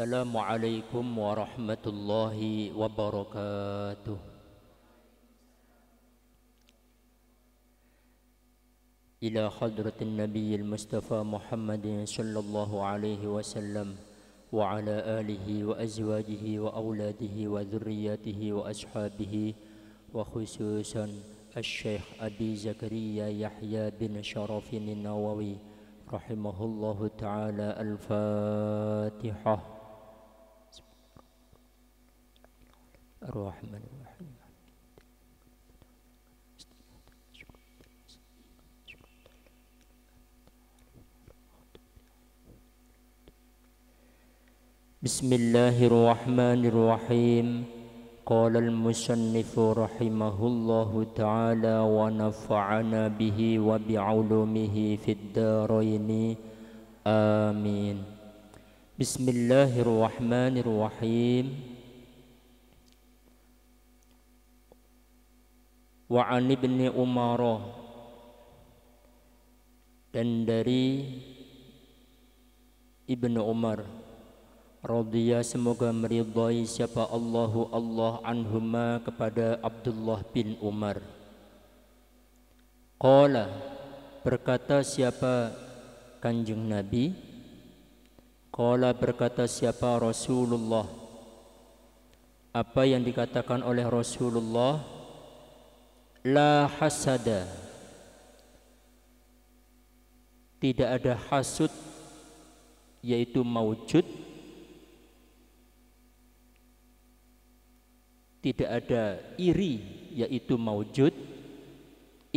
Assalamualaikum warahmatullahi wabarakatuh. Ila hadratin nabiyil mustafa Muhammadin sallallahu alaihi wasallam wa ala alihi wa azwajihi wa auladihi wa dhurriyyatihi wa ashabihi wa khususan Asy-Syaikh Abi Zakaria Yahya bin Syarafin Nawawi rahimahullahu ta'ala. Al-Fatihah. Ar-Rahmanir-Rahim. Bismillahirrahmanirrahim. Qala al-musannif rahimahullahu ta'ala wa nafa'ana bihi wa bi'ulumihi fid dharaini amin. Bismillahirrahmanirrahim. Wa an ibni Umar, dan dari Ibnu Umar radhiya, semoga meridhai siapa Allah anhuma, kepada Abdullah bin Umar. Qala, berkata siapa Kanjeng Nabi? Qala, berkata siapa Rasulullah? Apa yang dikatakan oleh Rasulullah? La hasada, tidak ada hasud, yaitu maujud. Tidak ada iri, yaitu maujud.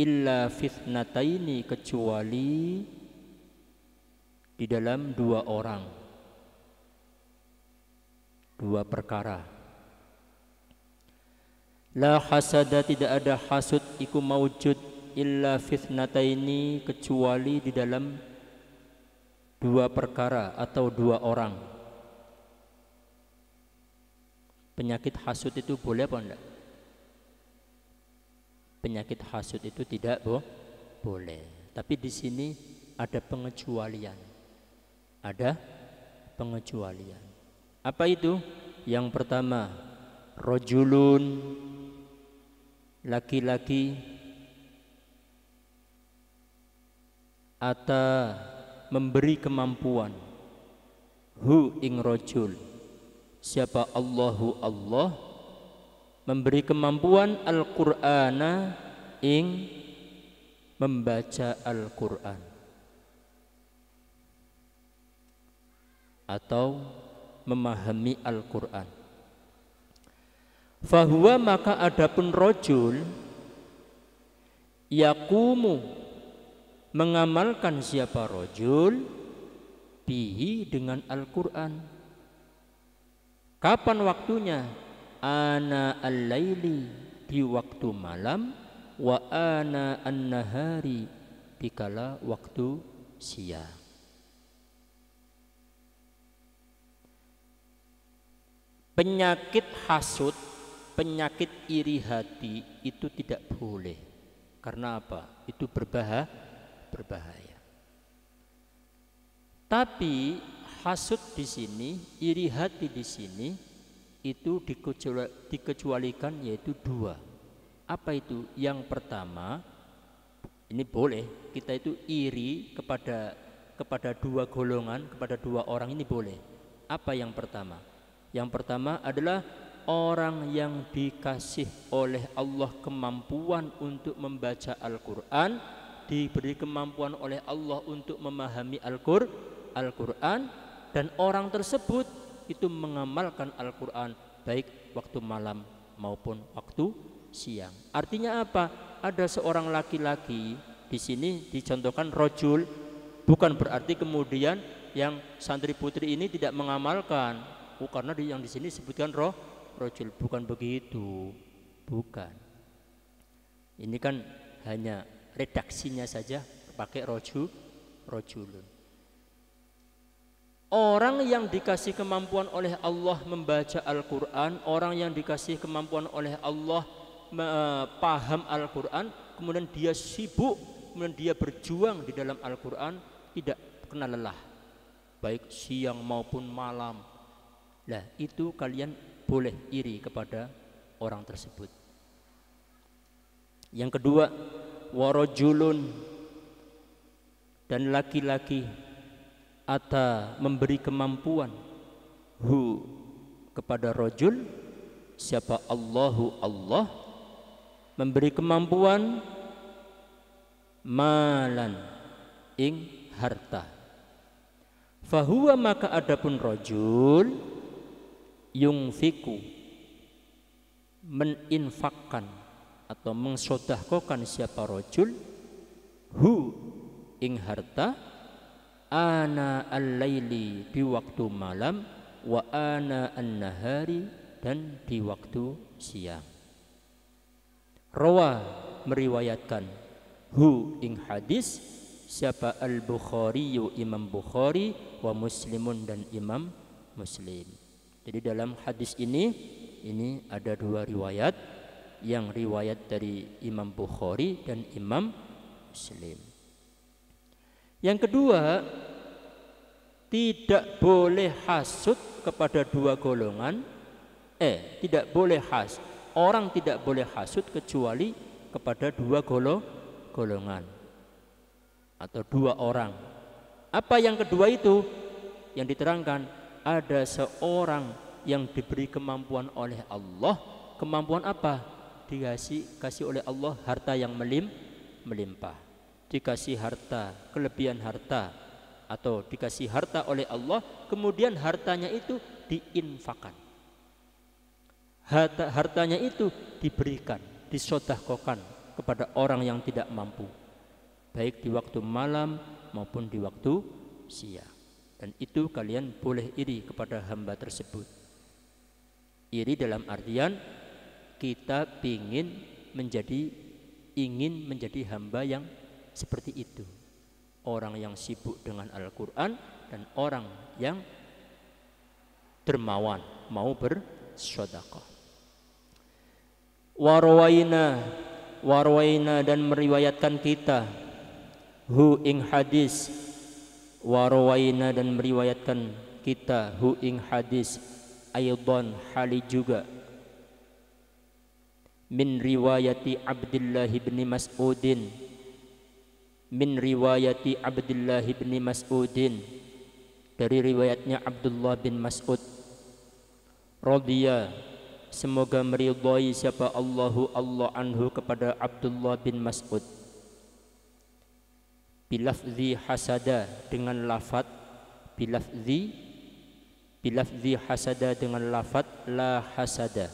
Illa fitnataini, kecuali di dalam dua orang, dua perkara. La hasada, tidak ada hasud iku maujud. Illa fitnataini, kecuali di dalam dua perkara atau dua orang. Penyakit hasud itu boleh apa enggak? Penyakit hasud itu tidak boleh. Tapi di sini ada pengecualian. Ada pengecualian. Apa itu? Yang pertama, rajulun, laki-laki, ata, memberi kemampuan, hu ing rajul, siapa Allahu Allah, memberi kemampuan Al-Qur'ana, ing membaca Al-Qur'an, atau memahami Al-Qur'an. Fahuwa, maka adapun rajul, yaqumu, mengamalkan siapa rajul, bihi, dengan Al-Qur'an. Kapan waktunya? Ana al-laili, di waktu malam, wa ana an-nahari, dikala waktu siang. Penyakit hasud, penyakit iri hati itu tidak boleh. Karena apa? Itu berbahaya. Tapi hasud di sini, iri hati di sini, itu dikecualikan, yaitu dua. Apa itu? Yang pertama, ini boleh kita itu iri kepada dua golongan, kepada dua orang, ini boleh. Apa yang pertama? Yang pertama adalah orang yang dikasih oleh Allah kemampuan untuk membaca Al-Quran, diberi kemampuan oleh Allah untuk memahami Al-Quran, dan orang tersebut itu mengamalkan Al-Quran baik waktu malam maupun waktu siang. Artinya apa? Ada seorang laki-laki, di sini dicontohkan rajul, bukan berarti kemudian yang santri putri ini tidak mengamalkan. Karena yang di sini disebutkan rajul, bukan begitu, bukan. Ini kan hanya redaksinya saja pakai rajulun. Orang yang dikasih kemampuan oleh Allah membaca Al-Quran, orang yang dikasih kemampuan oleh Allah paham Al-Quran, kemudian dia sibuk, kemudian dia berjuang di dalam Al-Quran, tidak kena lelah, baik siang maupun malam, Nah, itu kalian boleh iri kepada orang tersebut. Yang kedua, warajulun, dan laki-laki ata memberi kemampuan hu kepada rajul, siapa Allahu Allah memberi kemampuan malan ing harta, fahuwa maka adapun rajul yungfiku meninfakkan atau mensodahkokan siapa rajul hu ing harta ana al-laili di waktu malam wa ana an-nahari dan di waktu siang. Rawa meriwayatkan hu ing hadis siapa al-Bukhari Imam Bukhari wa Muslimun dan Imam Muslim. Jadi dalam hadis ini ada dua riwayat, yang riwayat dari Imam Bukhari dan Imam Muslim. Yang kedua, tidak boleh hasud kepada dua golongan. Tidak boleh orang tidak boleh hasud kecuali kepada dua golongan atau dua orang. Apa yang kedua itu? Yang diterangkan, ada seorang yang diberi kemampuan oleh Allah. Kemampuan apa? Dikasih oleh Allah harta yang melimpah. Dikasih harta, kelebihan harta, atau dikasih harta oleh Allah, kemudian hartanya itu diinfakkan. Hartanya itu diberikan, disodahkokan kepada orang yang tidak mampu, baik di waktu malam maupun di waktu siang. Dan itu kalian boleh iri kepada hamba tersebut. Iri dalam artian kita ingin menjadi hamba yang seperti itu, orang yang sibuk dengan Al-Quran dan orang yang dermawan mau bersedekah. Warwaina dan meriwayatkan kita hu ing hadis, warwaina dan meriwayatkan kita hu ing hadis aydan hali juga min riwayati Abdullah bin Mas'udin, min riwayati Abdullah bin Mas'udin, dari riwayatnya Abdullah bin Mas'ud radhiya, semoga meridhai siapa Allah anhu kepada Abdullah bin Mas'ud, bilafzi hasada dengan lafaz bilafzi hasada dengan lafaz la hasada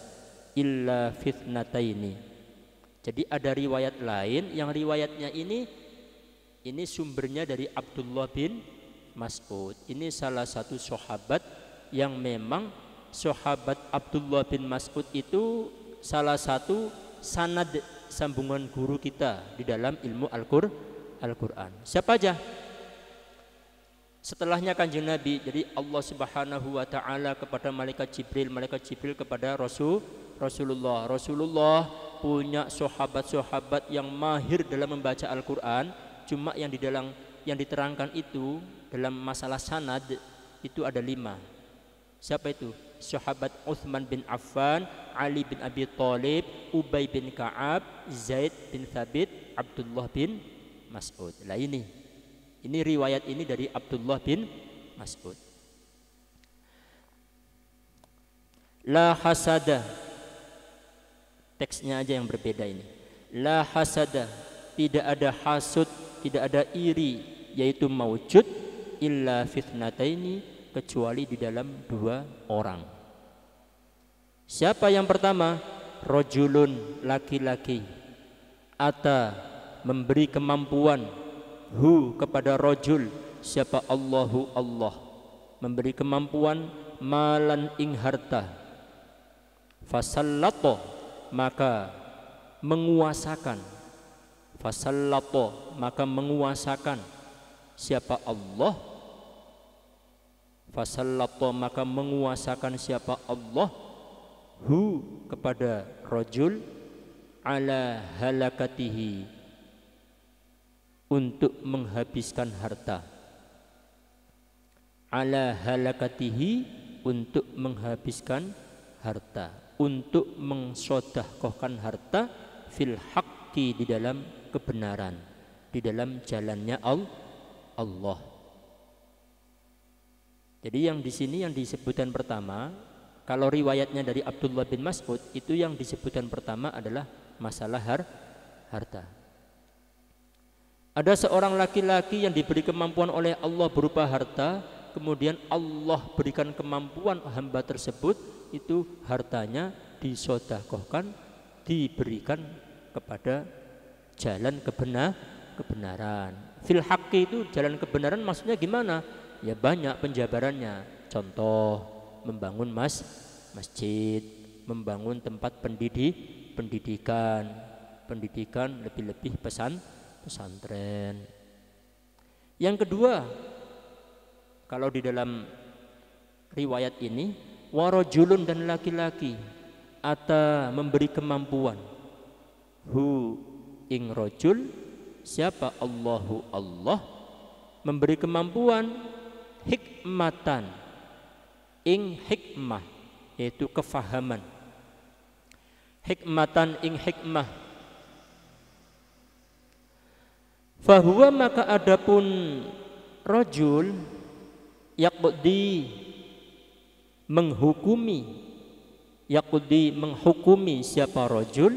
illa fitnataini. Jadi ada riwayat lain yang riwayatnya ini sumbernya dari Abdullah bin Mas'ud. Ini salah satu sahabat yang memang sahabat Abdullah bin Mas'ud itu salah satu sanad sambungan guru kita di dalam ilmu Al-Quran. Siapa aja? Setelahnya Kanjeng Nabi, jadi Allah Subhanahu wa taala kepada malaikat Jibril kepada Rasulullah punya sahabat-sahabat yang mahir dalam membaca Al-Quran. Cuma yang diterangkan itu dalam masalah sanad itu ada 5. Siapa itu? Sahabat Utsman bin Affan, Ali bin Abi Thalib, Ubay bin Ka'ab, Zaid bin Thabit, Abdullah bin Mas'ud. Lah ini riwayat ini dari Abdullah bin Mas'ud. La hasada, teksnya aja yang berbeda ini. La hasada, tidak ada hasud, tidak ada iri, yaitu maujud illa fitnataini, kecuali di dalam 2 orang. Siapa yang pertama? Rajulun, laki-laki, ata memberi kemampuan hu kepada rajul, siapa Allahu Allah memberi kemampuan malan ing harta, fasallato maka menguasakan, fasallato maka menguasakan siapa Allah, fasallato maka menguasakan siapa Allah hu kepada rajul ala halakatihi, untuk menghabiskan harta, ala halakatihi untuk menghabiskan harta, untuk mensodahkohkan harta fil haqqi, di dalam kebenaran, di dalam jalannya Allah. Jadi yang di sini yang disebutkan pertama, kalau riwayatnya dari Abdullah bin Mas'ud, itu yang disebutkan pertama adalah masalah harta. Ada seorang laki-laki yang diberi kemampuan oleh Allah berupa harta, kemudian Allah berikan kemampuan hamba tersebut, itu hartanya disedekahkan, diberikan kepada jalan kebenaran. Fil haqqi itu jalan kebenaran maksudnya gimana? Ya banyak penjabarannya. Contoh, membangun masjid, membangun tempat pendidikan, lebih-lebih pesantren. Yang kedua, kalau di dalam riwayat ini, warajulun, dan laki-laki, ata memberi kemampuan, hu ing rajul, siapa? Allahu Allah, memberi kemampuan, hikmatan, ing hikmah, yaitu kefahaman, hikmatan ing hikmah. Fahuwa, maka adapun rajul, yaqdi menghukumi siapa rajul,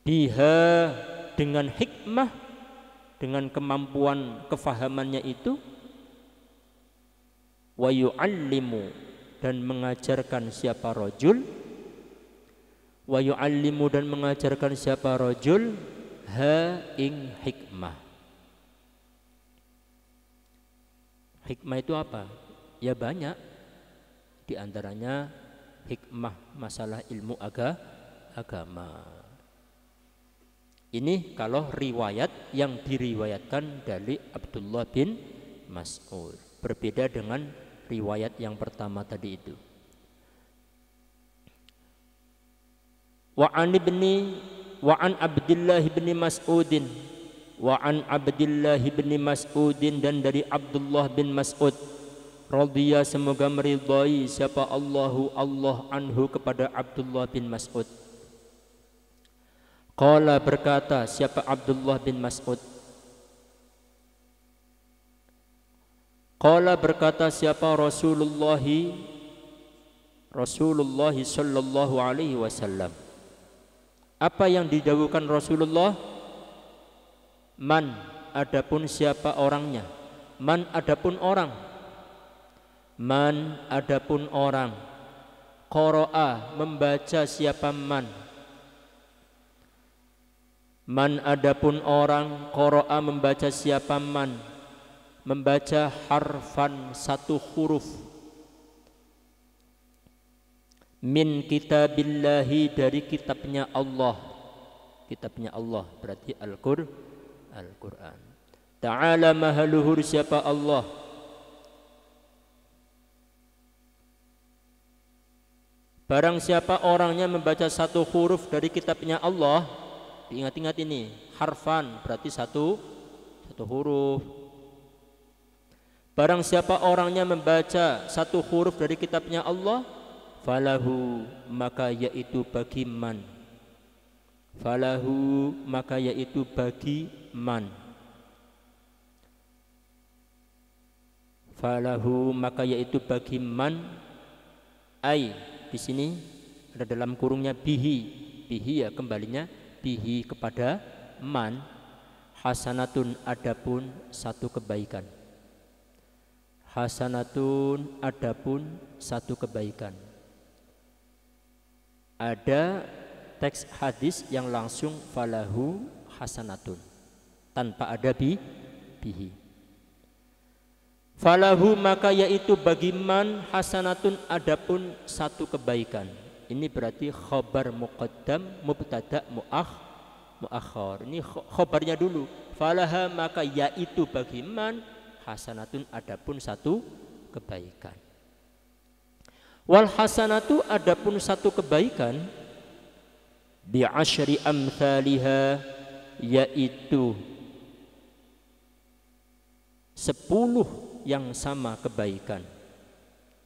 biha dengan hikmah, dengan kemampuan kefahamannya itu, wa yu'allimu, dan mengajarkan siapa rajul, wa yu'allimu, dan mengajarkan siapa rajul, ha ing hikmah. Hikmah itu apa? Ya banyak, di antaranya hikmah masalah ilmu agama. Ini kalau riwayat yang diriwayatkan dari Abdullah bin Mas'ud, berbeda dengan riwayat yang pertama tadi itu. Wa an Abdullah bin Mas'udin, wa an Abdullah bin Mas'udin, dan dari Abdullah bin Mas'ud, radhiya, semoga meridai siapa Allah anhu, kepada Abdullah bin Mas'ud. Qala, berkata siapa Abdullah bin Mas'ud, qala, berkata siapa Rasulullah sallallahu alaihi wasallam. Apa yang didhawukan Rasulullah? Man, adapun siapa orangnya. Man, adapun orang. Man, adapun orang. Qara'a, membaca siapa man. Man, adapun orang. Qara'a, membaca siapa man. Membaca harfan, satu huruf, min kitabillahi, dari kitabnya Allah. Kitabnya Allah berarti Al-Quran. Ta'ala, maha luhur siapa Allah. Barang siapa orangnya membaca satu huruf dari kitabnya Allah, diingat-ingat ini, harfan berarti satu huruf. Barang siapa orangnya membaca satu huruf dari kitabnya Allah, falahu, maka yaitu bagi man. Falahu, maka yaitu bagi man. Falahu, maka yaitu bagi man. Ai, di sini ada dalam kurungnya bihi. Bihi ya kembalinya bihi kepada man. Hasanatun, adapun satu kebaikan. Hasanatun, adapun satu kebaikan. Ada teks hadis yang langsung falahu hasanatun, tanpa ada bihi. Falahu, maka yaitu bagi man, hasanatun, adapun satu kebaikan. Ini berarti khabar muqaddam, mubtada muakhar. Ini khabarnya dulu. Falaha, maka yaitu bagi man, hasanatun, adapun satu kebaikan. Wal hasanatu, adapun satu kebaikan, bi asyri amthaliha, yaitu 10 yang sama kebaikan.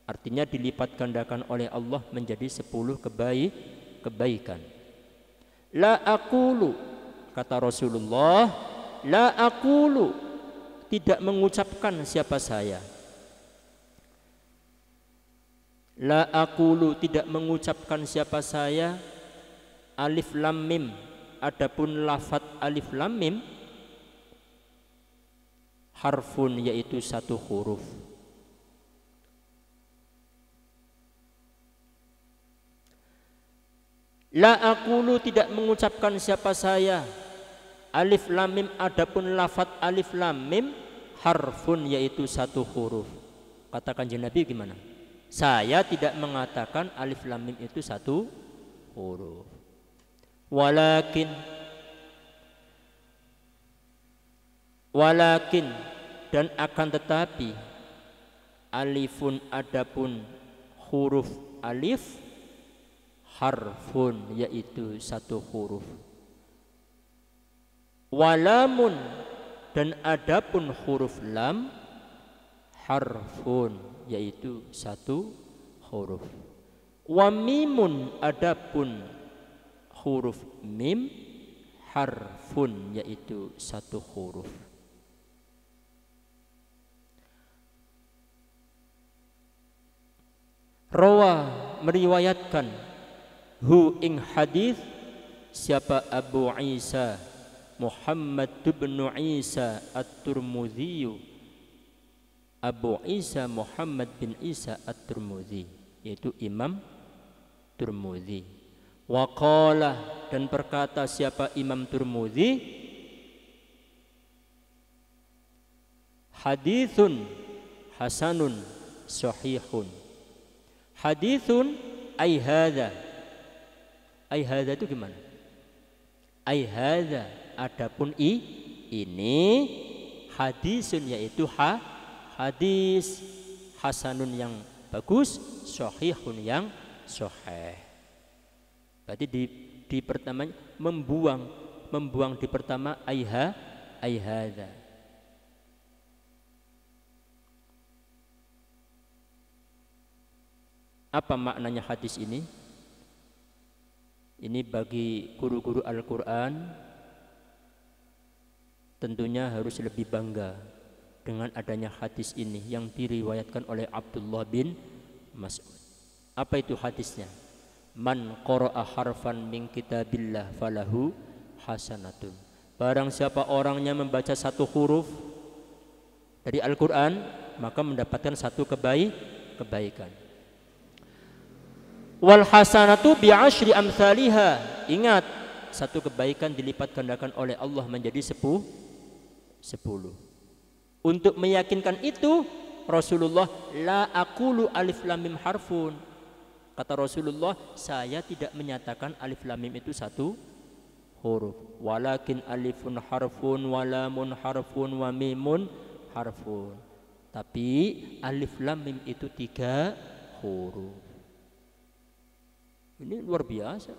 Artinya dilipat gandakan oleh Allah menjadi 10 kebaikan. La aqulu, kata Rasulullah, la aqulu, tidak mengucapkan siapa saya. La aqulu, tidak mengucapkan siapa saya. Alif lam mim, adapun lafat alif lam mim harfun, yaitu satu huruf. La aqulu, tidak mengucapkan siapa saya. Alif lam mim, adapun lafat alif lam mim harfun, yaitu satu huruf. Katakan Nabi gimana? Saya tidak mengatakan alif lam mim itu satu huruf. Walakin dan akan tetapi, alifun, adapun huruf alif, harfun, yaitu satu huruf. Walamun, dan adapun huruf lam, harfun, yaitu satu huruf. Wamimun, adapun huruf mim, harfun, yaitu satu huruf. Rawa, meriwayatkan, hu ing hadis, siapa? Abu Isa Muhammad bin Isa at-Tirmidzi, Abu Isa Muhammad bin Isa at-Tirmidzi, yaitu Imam Tirmidzi. Wa qala, dan berkata siapa Imam Tirmidzi, haditsun hasanun sahihun. Haditsun ai hadza. Ai hadza itu gimana? Ai hadza, adapun ini hadisun, yaitu hadis, hasanun yang bagus, sahihun yang sahih. Berarti di pertama membuang di pertama ai hadza. Apa maknanya hadis ini? Ini bagi guru-guru Al-Quran tentunya harus lebih bangga dengan adanya hadis ini yang diriwayatkan oleh Abdullah bin Mas'ud. Apa itu hadisnya? Man qara'a harfan min kitabillah falahu hasanatun. Barang siapa orangnya membaca satu huruf dari Al-Quran, maka mendapatkan satu kebaikan. Wal hasanatu bi asyri amsalihha. Ingat, satu kebaikan dilipat gandakan oleh Allah menjadi 10. Untuk meyakinkan itu, Rasulullah, la aqulu alif lam mim harfun. Kata Rasulullah, saya tidak menyatakan alif lam mim itu satu huruf. Walakin alifun harfun, walamun harfun, wa mimun harfun. Tapi alif lam mim itu 3 huruf. Ini luar biasa.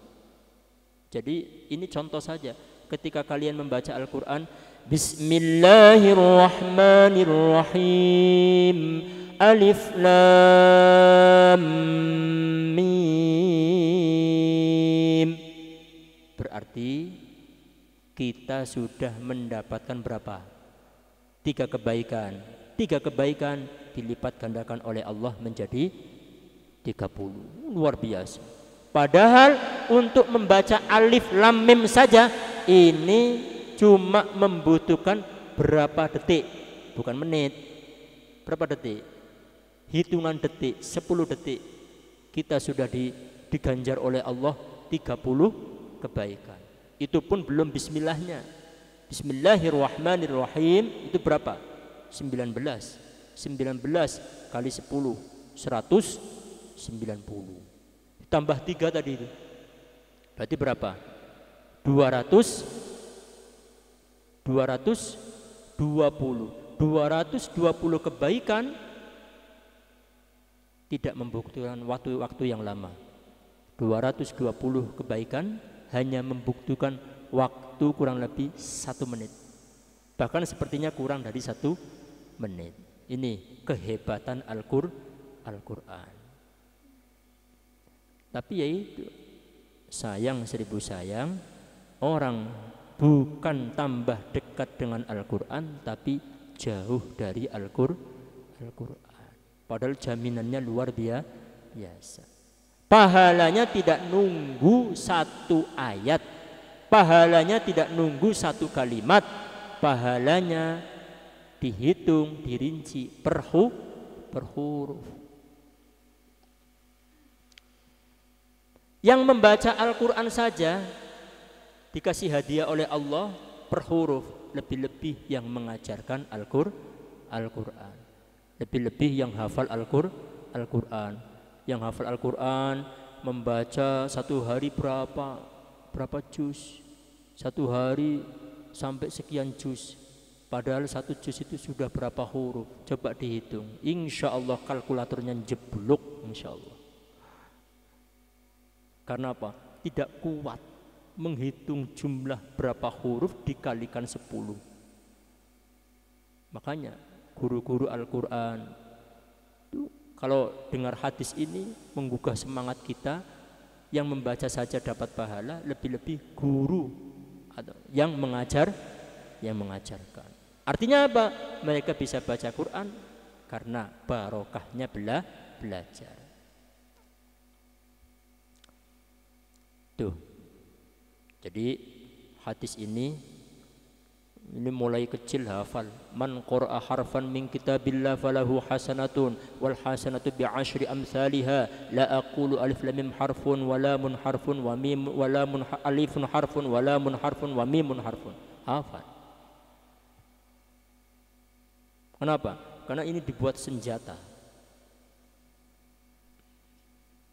Jadi ini contoh saja. Ketika kalian membaca Al-Quran, Bismillahirrahmanirrahim, Alif Lam Mim, berarti kita sudah mendapatkan berapa? 3 kebaikan. 3 kebaikan dilipat gandakan oleh Allah menjadi 30. Luar biasa. Padahal untuk membaca alif lam mim saja ini cuma membutuhkan berapa detik, bukan menit. Berapa detik? Hitungan detik, 10 detik. Kita sudah diganjar oleh Allah 30 kebaikan. Itu pun belum bismillahnya. Bismillahirrahmanirrahim itu berapa? 19 kali 10, 190. Tambah 3 tadi itu, berarti berapa? 220 kebaikan, tidak membutuhkan waktu yang lama. 220 kebaikan hanya membutuhkan waktu kurang lebih 1 menit, bahkan sepertinya kurang dari 1 menit. Ini kehebatan Al-Quran. Tapi ya itu, sayang seribu sayang, orang bukan tambah dekat dengan Al-Quran, tapi jauh dari Al-Quran. Padahal jaminannya luar biasa. Pahalanya tidak nunggu satu ayat, pahalanya tidak nunggu satu kalimat, pahalanya dihitung, dirinci per huruf. Yang membaca Al-Quran saja dikasih hadiah oleh Allah per huruf, lebih-lebih yang mengajarkan Al-Quran, lebih-lebih yang hafal Al-Quran. Yang hafal Al-Quran membaca satu hari berapa juz, satu hari sampai sekian juz, padahal satu juz itu sudah berapa huruf, coba dihitung. Insya Allah kalkulatornya jeblok, insya Allah. Karena apa? Tidak kuat menghitung jumlah berapa huruf dikalikan 10. Makanya guru-guru Al-Quran itu kalau dengar hadis ini menggugah semangat kita, yang membaca saja dapat pahala, lebih-lebih guru atau yang mengajarkan. Artinya apa? Mereka bisa baca Quran karena barokahnya belajar. Tuh. Jadi hadis ini mulai kecil hafal. Man qara'a harfan min kitabillah falahu hasanatun wal hasanatu bi asyri amsalha. La aqulu alif lam mim harfun wa lamun harfun wa mim wa lamun alifun harfun wa lamun harfun wa mimun harfun. Hafal. Kenapa? Karena ini dibuat senjata.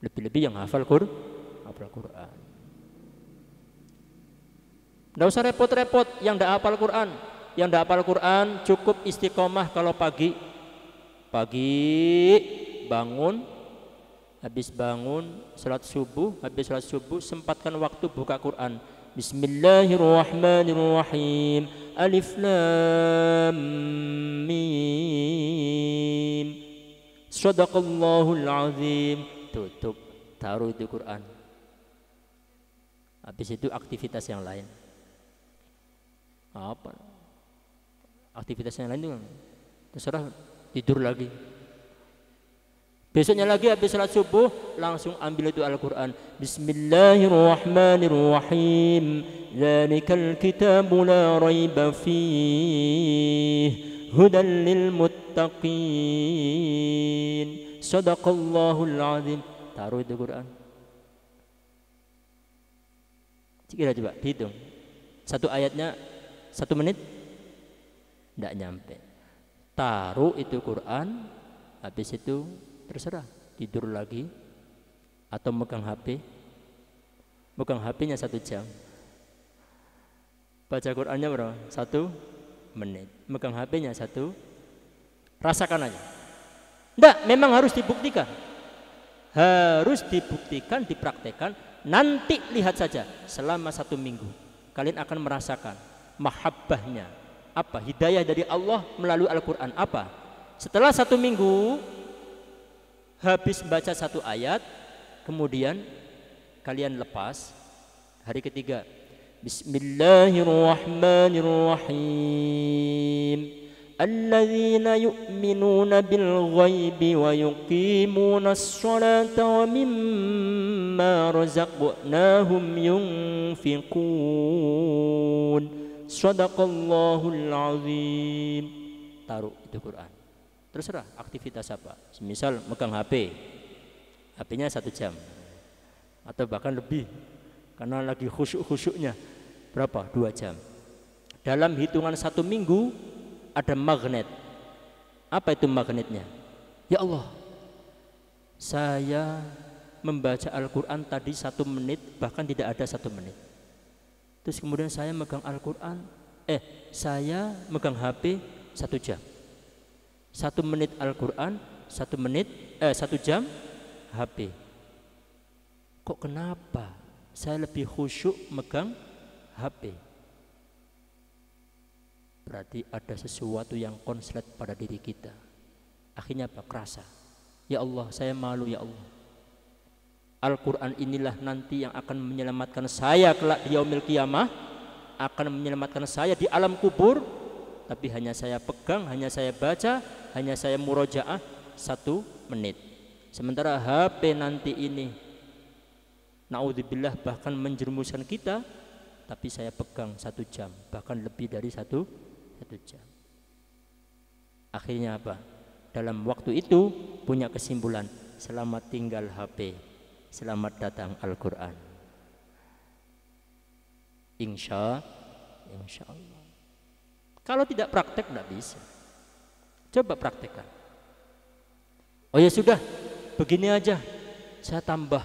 Lebih-lebih yang hafal Quran. Nggak usah repot-repot yang nggak hafal Quran. Yang nggak hafal Quran cukup istiqomah kalau pagi bangun, habis bangun salat subuh, habis salat subuh sempatkan waktu buka Quran. Bismillahirrahmanirrahim. Alif lam mim. Shadaqallahul azim. Tutup, taruh itu Quran. Habis itu aktivitas yang lain. Apa aktivitasnya lain juga terserah, tidur lagi. Besoknya lagi habis salat subuh langsung ambil itu Al-Quran. Bismillahirrahmanirrahim. Dzalikal kitabu la raiba fihi hudan lil muttaqin. Shadaqallahul azim. Taruh itu Quran. Coba dihitung. Satu ayatnya 1 menit? Tidak nyampe. Taruh itu Quran, habis itu terserah tidur lagi atau megang HP. Megang HP-nya 1 jam. Baca Qurannya berapa? 1 menit. Megang HP-nya 1. Rasakan aja. Tidak, memang harus dibuktikan. Harus dibuktikan, dipraktekkan. Nanti lihat saja selama 1 minggu kalian akan merasakan mahabbahnya apa, hidayah dari Allah melalui Al-Quran apa. Setelah 1 minggu habis baca 1 ayat, kemudian kalian lepas. Hari ketiga Bismillahirrahmanirrahim. Alladzina yu'minuna bil ghaibi wa yuqimunas sholata wa mimma razaqnahum yunfiqun. Shadaqallahul azim. Taruh itu Quran. Terserah aktivitas apa. Misal megang HP, HP-nya 1 jam atau bahkan lebih karena lagi khusyuk-khusyuknya berapa? 2 jam. Dalam hitungan 1 minggu ada magnet. Apa itu magnetnya? Ya Allah, saya membaca Al-Quran tadi 1 menit, bahkan tidak ada 1 menit. Terus kemudian saya megang Al-Quran, saya megang HP 1 jam. 1 menit Al-Quran, 1 jam HP. Kok kenapa saya lebih khusyuk megang HP? Berarti ada sesuatu yang konslet pada diri kita. Akhirnya apa? Kerasa. Ya Allah, saya malu ya Allah. Al-Quran inilah nanti yang akan menyelamatkan saya kelak di yaumil qiyamah, akan menyelamatkan saya di alam kubur. Tapi hanya saya pegang, hanya saya baca, hanya saya murojaah 1 menit. Sementara HP nanti ini, naudzubillah, bahkan menjerumuskan kita, tapi saya pegang 1 jam, bahkan lebih dari satu jam. Akhirnya apa? Dalam waktu itu punya kesimpulan, selamat tinggal HP, selamat datang Al-Quran. Insya Allah. Kalau tidak praktek tidak bisa. Coba praktekkan. Oh ya sudah, begini aja, saya tambah.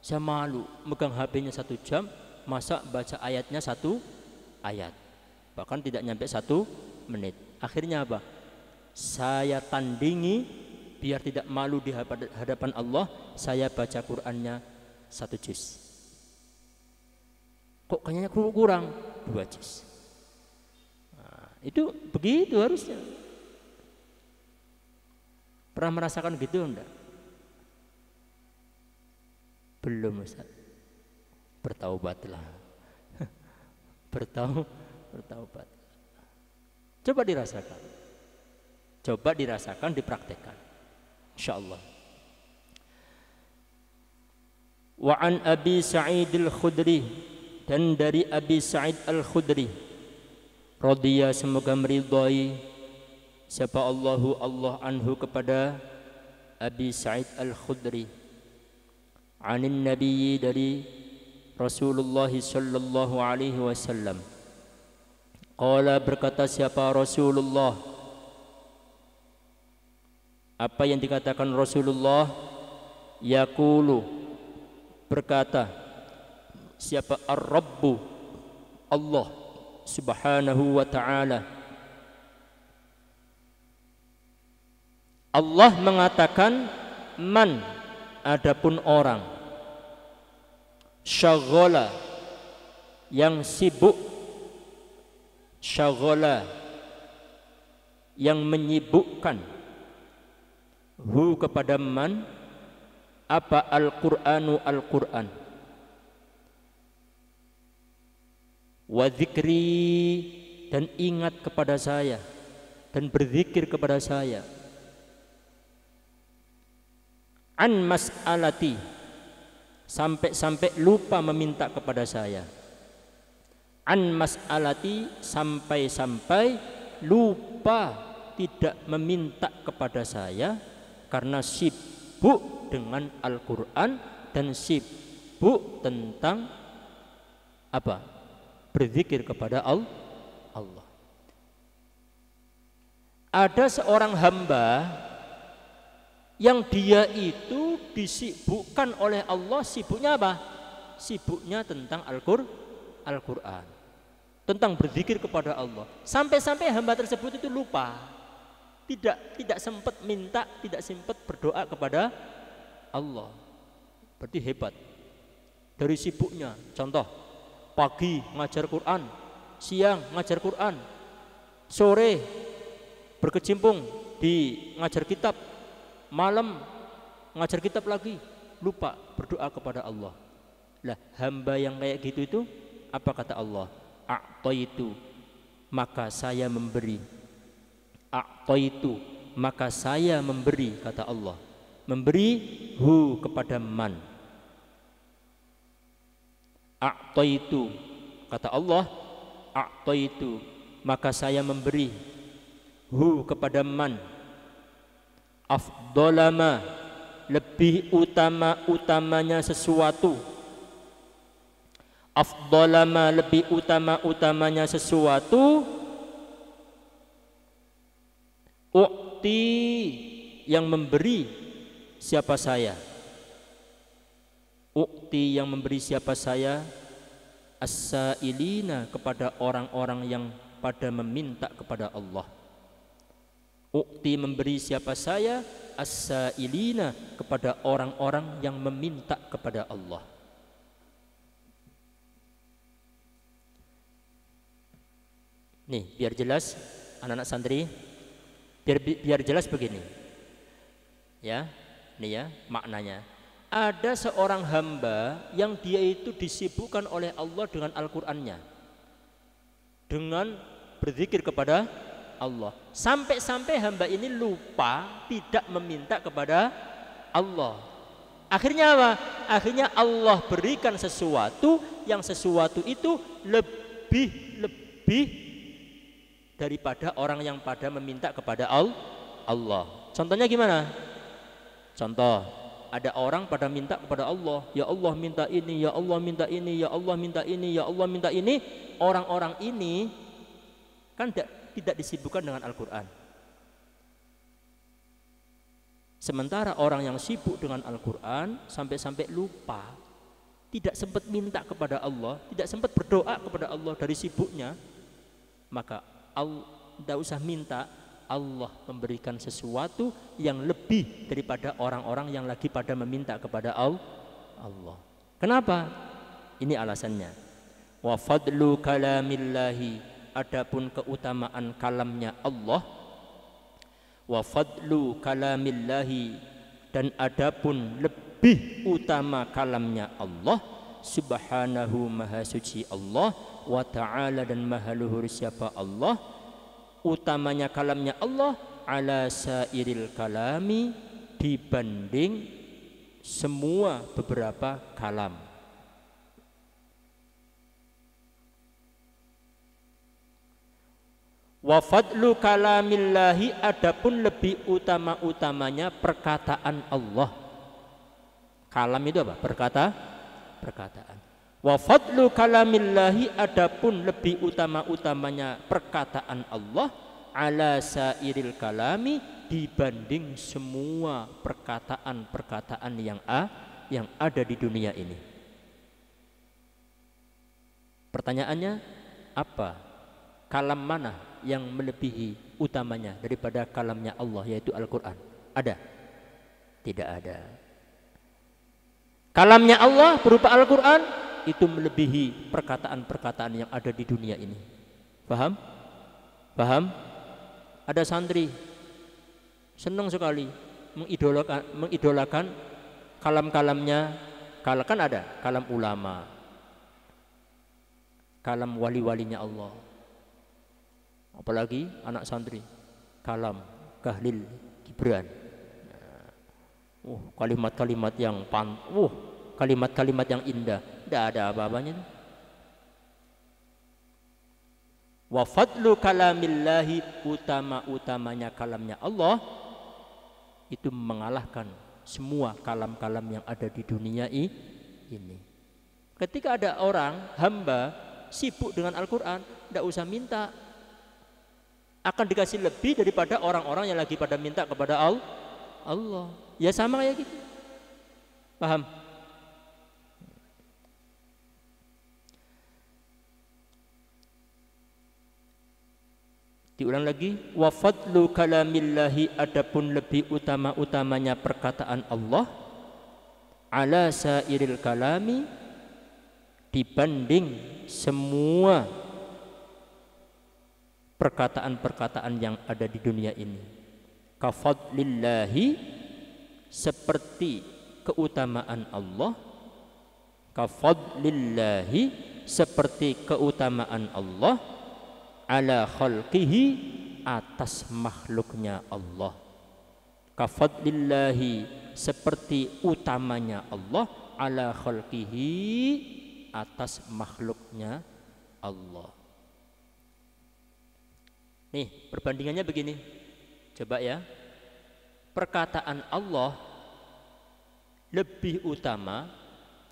Saya malu megang HP-nya 1 jam, masa baca ayatnya 1 ayat, bahkan tidak nyampe 1 menit. Akhirnya apa? Saya tandingi biar tidak malu di hadapan Allah, saya baca Qur'annya 1 juz. Kok kayaknya kurang? 2 juz. Nah, itu begitu harusnya. Pernah merasakan gitu enggak? Belum, Ustaz. Bertaubatlah. Bertaubat. Coba dirasakan. Coba dirasakan, dipraktekkan. Insyaallah. Wa an Abi Sa'id Al-Khudri, dan dari Abi Sa'id Al-Khudri radhiya, semoga meridhai siapa Allah anhu kepada Abi Sa'id Al-Khudri, anin Nabi, dari Rasulullah sallallahu alaihi wasallam. Qala, berkata siapa Rasulullah, apa yang dikatakan Rasulullah? Yaqulu, berkata siapa? Ar-Rabbu, Allah subhanahu wa ta'ala. Allah mengatakan, man, adapun orang, syaghala, yang sibuk, syaghala, yang menyibukkan, hu kepada man, apa? Al-Qur'anu, Al-Qur'an, wa dzikri, dan ingat kepada saya, dan berzikir kepada saya, an mas'alati, sampai lupa meminta kepada saya, an mas'alati, sampai lupa tidak meminta kepada saya, karena sibuk dengan Al-Quran dan sibuk tentang apa? Berzikir kepada Allah. Ada seorang hamba yang dia itu disibukkan oleh Allah, sibuknya apa? Sibuknya tentang Al-Quran, tentang berzikir kepada Allah, sampai-sampai hamba tersebut itu lupa, tidak sempat minta, tidak sempat berdoa kepada Allah. Berarti hebat. Dari sibuknya, contoh, pagi ngajar Quran, siang ngajar Quran, sore berkecimpung di ngajar kitab, malam ngajar kitab lagi, lupa berdoa kepada Allah. Lah, hamba yang kayak gitu itu apa kata Allah? A'taitu, maka saya memberi. A'taitu, maka saya memberi, kata Allah. Memberi hu kepada man. A'taitu, kata Allah, a'taitu, maka saya memberi hu kepada man. Afdolama, lebih utama-utamanya sesuatu. Afdolama, lebih utama-utamanya sesuatu. U'ti, yang memberi siapa saya. U'ti, yang memberi siapa saya. As-sa'ilina, kepada orang-orang yang pada meminta kepada Allah. U'ti, memberi siapa saya. As-sa'ilina, kepada orang-orang yang meminta kepada Allah. Nih, biar jelas anak-anak santri, biar jelas begini. Ya, ini ya maknanya. Ada seorang hamba yang dia itu disibukkan oleh Allah dengan Al-Qur'annya, dengan berzikir kepada Allah, sampai-sampai hamba ini lupa tidak meminta kepada Allah. Akhirnya apa? Akhirnya Allah berikan sesuatu yang sesuatu itu lebih daripada orang yang pada meminta kepada Allah. Contohnya gimana? Contoh, ada orang pada minta kepada Allah, ya Allah minta ini, ya Allah minta ini, ya Allah minta ini, ya Allah minta ini. Orang-orang ini kan tidak disibukkan dengan Al-Quran. Sementara orang yang sibuk dengan Al-Quran sampai-sampai lupa, tidak sempat minta kepada Allah, tidak sempat berdoa kepada Allah dari sibuknya, maka tidak usah minta, Allah memberikan sesuatu yang lebih daripada orang-orang yang lagi pada meminta kepada Allah. Kenapa? Ini alasannya. Wa fadlu kalamillahi, adapun keutamaan kalamnya Allah. Wa fadlu kalamillahi, dan adapun lebih utama kalamnya Allah subhanahu, maha suci Allah, wa ta'ala, dan maha luhur siapa Allah. Utamanya kalamnya Allah ala sairil kalami, dibanding semua beberapa kalam. Wa fadlu kalamillahi, adapun lebih utama-utamanya perkataan Allah. Kalam itu apa? Perkataan. Wa fadlu kalamillahi, adapun lebih utama-utamanya perkataan Allah ala sairil kalami, dibanding semua perkataan-perkataan yang ada di dunia ini. Pertanyaannya, apa kalam mana yang melebihi utamanya daripada kalamnya Allah, yaitu Al-Quran? Ada? Tidak ada. Kalamnya Allah berupa Al-Quran itu melebihi perkataan-perkataan yang ada di dunia ini. Paham? Paham? Ada santri senang sekali mengidolakan kalam-kalamnya. Kan ada kalam ulama, kalam wali-walinya Allah. Apalagi anak santri, kalam Kahlil Gibran. Kalimat-kalimat yang kalimat-kalimat yang indah. Tidak ada apa-apanya. Wa fadlu kalamillahi, utama-utamanya kalamnya Allah itu mengalahkan semua kalam-kalam yang ada di dunia ini. Ketika ada orang hamba sibuk dengan Al-Quran, tidak usah minta, akan dikasih lebih daripada orang-orang yang lagi pada minta kepada Allah. Ya sama kayak gitu. Paham? Diulang lagi, wa fadlu kalamillahi, adapun lebih utama-utamanya perkataan Allah ala sairil kalami, dibanding semua perkataan-perkataan yang ada di dunia ini. Kafadlillahi, seperti keutamaan Allah. Kafadlillahi, seperti keutamaan Allah ala khalqihi, atas makhluknya Allah. Kafadlillahi, seperti utamanya Allah ala khalqihi, atas makhluknya Allah. Nih perbandingannya begini, coba ya. Perkataan Allah lebih utama,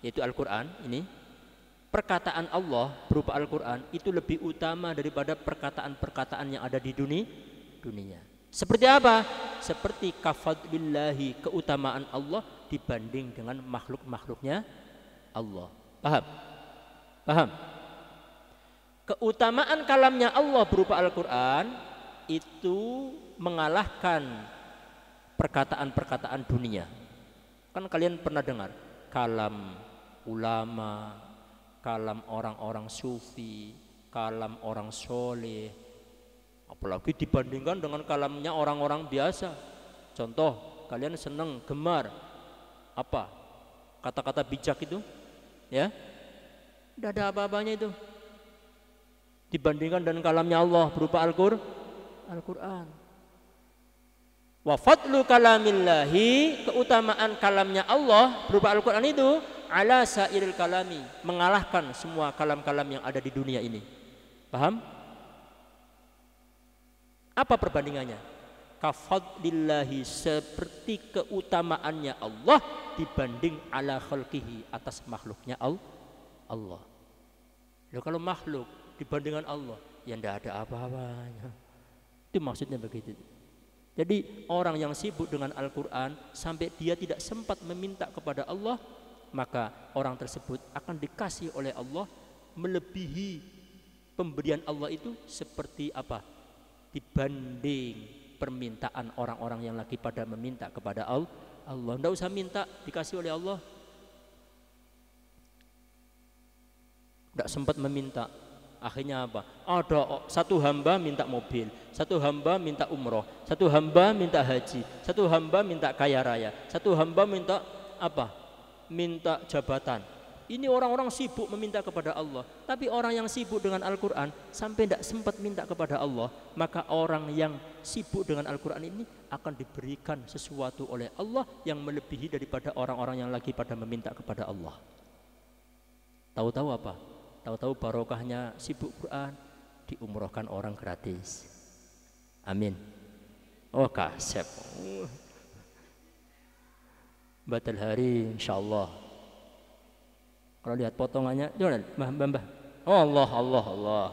yaitu Al-Quran ini. Perkataan Allah berupa Al-Quran itu lebih utama daripada perkataan-perkataan yang ada di dunia. Seperti apa? Seperti kafadlillahi, keutamaan Allah dibanding dengan makhluk-makhluknya Allah. Paham? Paham? Keutamaan kalamnya Allah berupa Al-Quran itu mengalahkan perkataan-perkataan dunia. Kan kalian pernah dengar kalam ulama, kalam orang-orang sufi, kalam orang soleh, apalagi dibandingkan dengan kalamnya orang-orang biasa. Contoh kalian senang gemar apa? Kata-kata bijak itu, ya. Tidak ada apa-apanya itu dibandingkan dengan kalamnya Allah berupa Al-Quran. Wa fadlu kalamillahi, keutamaan kalamnya Allah berupa Al-Quran itu ala sairil kalami, mengalahkan semua kalam-kalam yang ada di dunia ini. Paham? Apa perbandingannya? Kafadlillahi, seperti keutamaannya Allah dibanding ala khalqihi, atas makhluknya Allah. Loh, kalau makhluk dibandingkan Allah, ya tidak ada apa-apanya. Itu maksudnya begitu. Jadi orang yang sibuk dengan Al-Quran sampai dia tidak sempat meminta kepada Allah, maka orang tersebut akan dikasih oleh Allah melebihi pemberian Allah itu seperti apa? Dibanding permintaan orang-orang yang lagi pada meminta kepada Allah. Tidak usah minta, dikasih oleh Allah. Tidak sempat meminta. Akhirnya apa? Ada satu hamba minta mobil, satu hamba minta umroh, satu hamba minta haji, satu hamba minta kaya raya, satu hamba minta apa? Minta jabatan. Ini orang-orang sibuk meminta kepada Allah. Tapi orang yang sibuk dengan Al-Quran sampai tidak sempat minta kepada Allah, maka orang yang sibuk dengan Al-Quran ini akan diberikan sesuatu oleh Allah yang melebihi daripada orang-orang yang lagi pada meminta kepada Allah. Tahu-tahu apa? Tahu-tahu barokahnya sibuk Quran, diumrohkan orang gratis. Amin. Oh kasep. Batal hari insyaallah. Kalau lihat potongannya, jangan mbah. Oh Allah.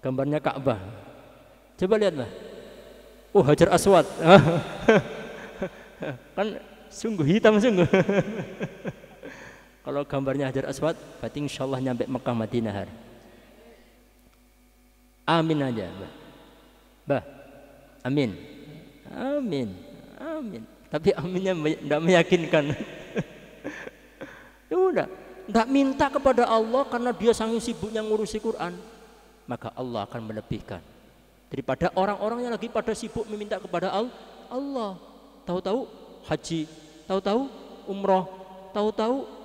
Gambarnya Ka'bah. Coba lihat mbah. Oh Hajar Aswad. Kan sungguh hitam sungguh. Kalau gambarnya Hajar Aswad, berarti insyaallah nyampe Mekah Madinah hari. Amin aja, Mbah. Amin. Tapi aminnya tidak meyakinkan. Ya udah, tidak minta kepada Allah karena dia sangat sibuknya ngurusi Quran, maka Allah akan melebihkan daripada orang-orang yang lagi pada sibuk meminta kepada Allah. Tahu-tahu haji, tahu-tahu umroh, tahu-tahu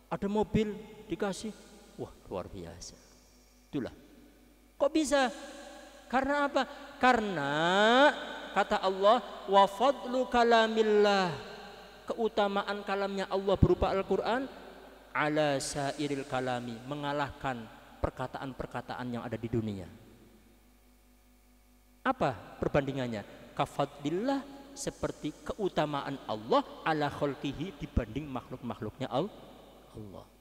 ada mobil dikasih, wah luar biasa. Itulah. Kok bisa? Karena apa? Karena kata Allah, wa fadlu kalamillah, keutamaan kalamnya Allah berupa Al-Quran ala sairil kalami, mengalahkan perkataan-perkataan yang ada di dunia. Apa perbandingannya? Kafadlillah, seperti keutamaan Allah ala khalqihi, dibanding makhluk-makhluknya Allah.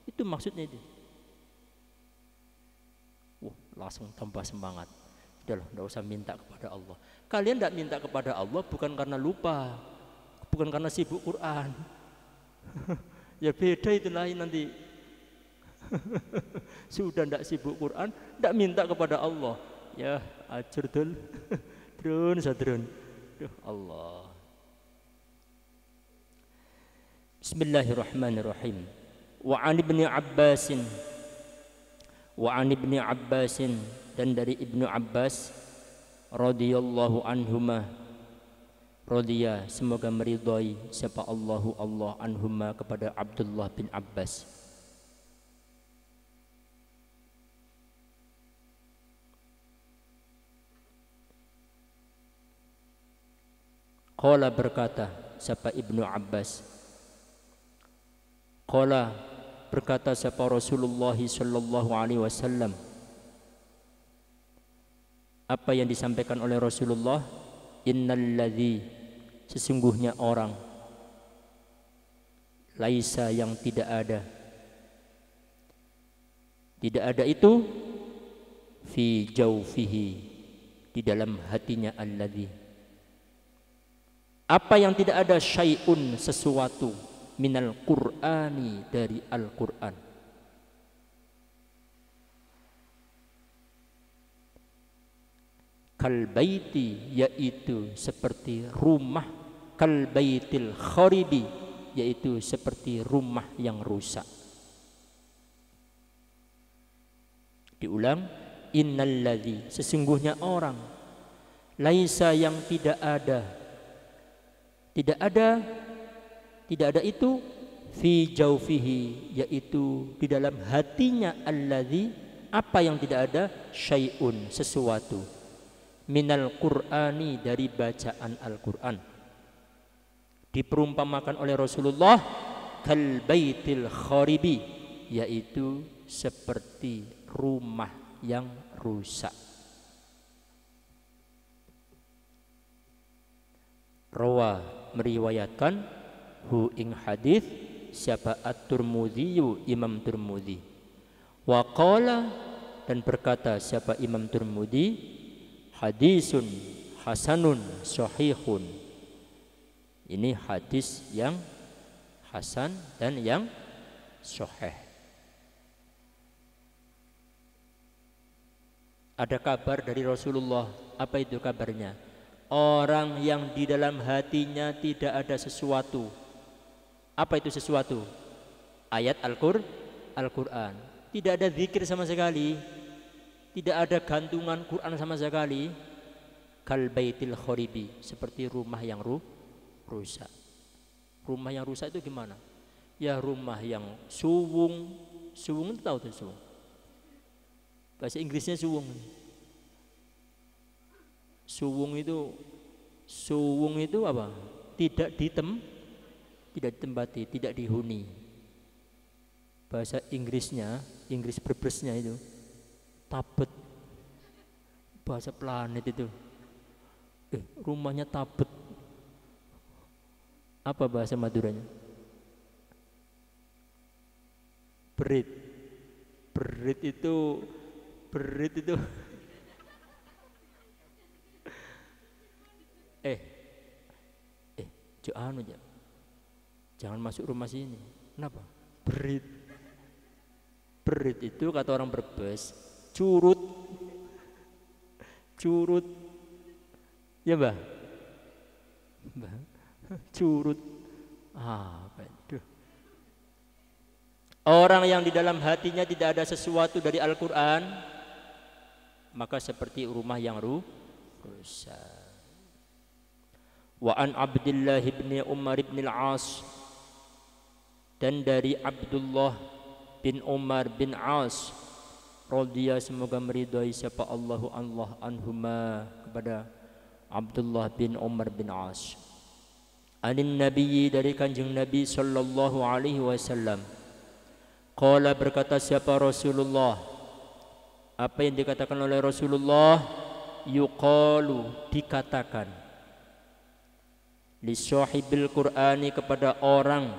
Itu maksudnya itu. Langsung tambah semangat. Udah, tidak usah minta kepada Allah. Kalian tidak minta kepada Allah bukan karena lupa, bukan karena sibuk Quran. Ya beda itu lain nanti. Sudah tidak sibuk Quran, tidak minta kepada Allah. Ya ajur dul, sadrun. Allah. Bismillahirrahmanirrahim. Wa an ibni Abbasin, dan dari Ibnu Abbas radhiyallahu anhuma, radhiya, semoga meridhai siapa Allah anhuma, kepada Abdullah bin Abbas. Qala, berkata siapa Ibnu Abbas, qala, berkata siapa Rasulullah sallallahu alaihi wasallam. Apa yang disampaikan oleh Rasulullah? Innalladzi, sesungguhnya orang, laisa, yang tidak ada itu, fi jaufihi, di dalam hatinya, alladzi, apa yang tidak ada, syai'un, sesuatu, minal Qur'ani, dari Al-Qur'an. Kalbaiti, yaitu seperti rumah, kalbaitil kharibi, yaitu seperti rumah yang rusak. Diulang, innalladzi, sesungguhnya orang, laisa, yang tidak ada, Tidak ada itu fi jaufihi, yaitu di dalam hatinya, alladzi, apa yang tidak ada, syai'un, sesuatu, minal qur'ani, dari bacaan Al-Qur'an. Diperumpamakan oleh Rasulullah kal baitil kharibi, yaitu seperti rumah yang rusak. Rawa, meriwayatkan, hu ing hadis, siapa? At-Tirmidzi, Imam Tirmidzi. Wa qala, dan berkata siapa? Imam Tirmidzi, hadisun hasanun sahihun. Ini hadis yang hasan dan yang sahih. Ada kabar dari Rasulullah. Apa itu kabarnya? Orang yang di dalam hatinya tidak ada sesuatu. Apa itu sesuatu? Ayat Al-Quran. Tidak ada zikir sama sekali. Tidak ada gantungan Quran sama sekali. Kal baitil kharibi, seperti rumah yang rusak. Rumah yang rusak itu gimana? Ya rumah yang suwung. Suwung itu tahu tuh suwung. Bahasa Inggrisnya suwung. Suwung itu apa? Tidak ditempati, tidak dihuni. Bahasa Inggrisnya, Inggris berbesnya itu tabet. Bahasa planet itu. Rumahnya tabet. Apa bahasa Maduranya? Berit. Berit itu jangan masuk rumah sini. Kenapa? Berit itu kata orang Brebes, curut. Ya Mbah? Curut. Aduh. Orang yang di dalam hatinya tidak ada sesuatu dari Al-Quran, maka seperti rumah yang rusak. Wa an Abdullah bin Umar bin al-As, dan dari Abdullah bin Umar bin As, radhiya, semoga meridhai siapa Allah anhuma, kepada Abdullah bin Umar bin As, anin nabiyyi, dari kanjeng Nabi sallallahu alaihi wasallam, qala, berkata siapa? Rasulullah. Apa yang dikatakan oleh Rasulullah? Yuqalu, dikatakan, li sahibil Qur'ani, kepada orang,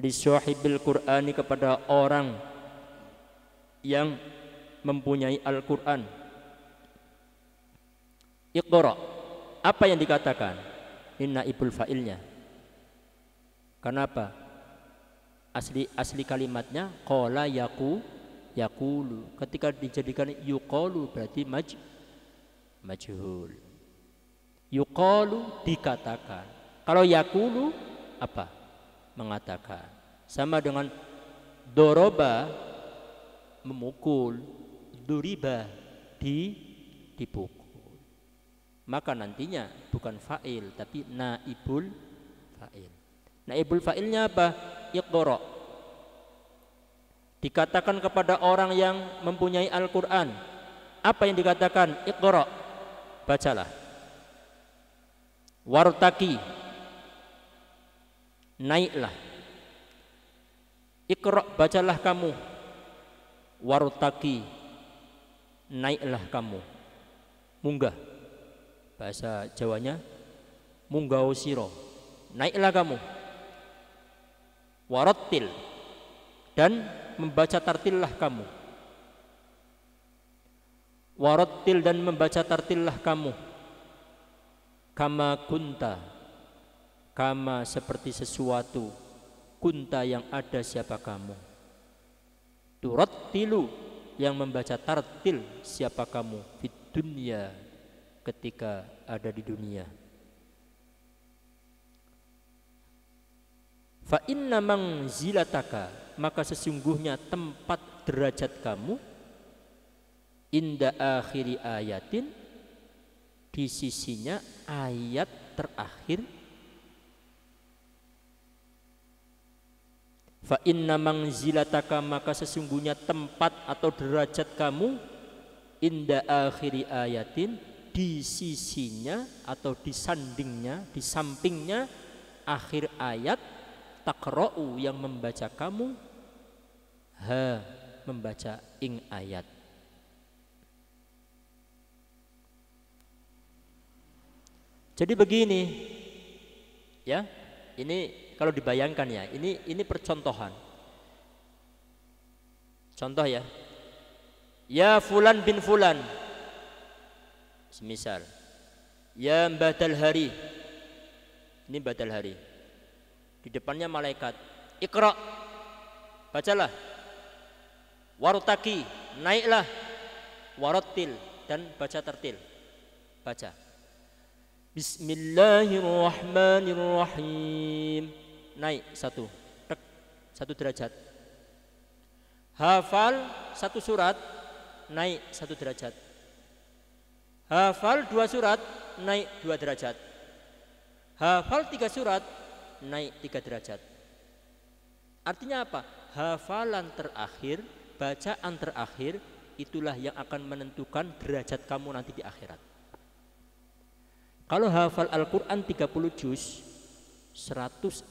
li sahibil Qur'ani, kepada orang yang mempunyai Al-Qur'an. Iqra, apa yang dikatakan? Ini naibul fa'ilnya. Kenapa? Asli kalimatnya qala yaqulu. Ketika dijadikan yuqalu berarti majhul. Yuqalu, dikatakan. Kalau yaqulu apa? Mengatakan. Sama dengan doroba, memukul, duriba, dipukul. Maka nantinya bukan fa'il tapi naibul fa'il. Naibul fa'ilnya apa? Iqra. Dikatakan kepada orang yang mempunyai Al-Quran. Apa yang dikatakan? Iqra, bacalah. Wartaki, naiklah. Iqra, bacalah kamu. Wartaki, naiklah kamu. Munggah, bahasa Jawanya munggah siro, naiklah kamu. Warattil, dan membaca tartillah kamu. Warattil, dan membaca tartillah kamu. Kama kunta, kama seperti sesuatu, kunta yang ada siapa kamu. Turattilu, yang membaca tartil siapa kamu. Fid dunya, ketika ada di dunia. Fa inna manzilataka, maka sesungguhnya tempat derajat kamu, inda akhiri ayatin, di sisinya ayat terakhir. Fa inna manzilataka, maka sesungguhnya tempat atau derajat kamu, inda akhiri ayatin, di sisinya atau di sandingnya, di sampingnya akhir ayat, takra'u yang membaca kamu, ha membaca ing ayat. Jadi begini ya, ini kalau dibayangkan ya, ini percontohan. Contoh ya. Ya fulan bin fulan. Semisal. Ya badal hari. Ini badal hari. Di depannya malaikat. Iqra. Bacalah. Wartaki, naiklah. Warattil, dan baca tertil. Baca. Bismillahirrahmanirrahim. Naik satu derajat. Hafal satu surat, naik satu derajat. Hafal dua surat, naik 2 derajat. Hafal 3 surat, naik 3 derajat. Artinya apa? Hafalan terakhir, bacaan terakhir, itulah yang akan menentukan derajat kamu nanti di akhirat. Kalau hafal Al-Quran 30 juz, 114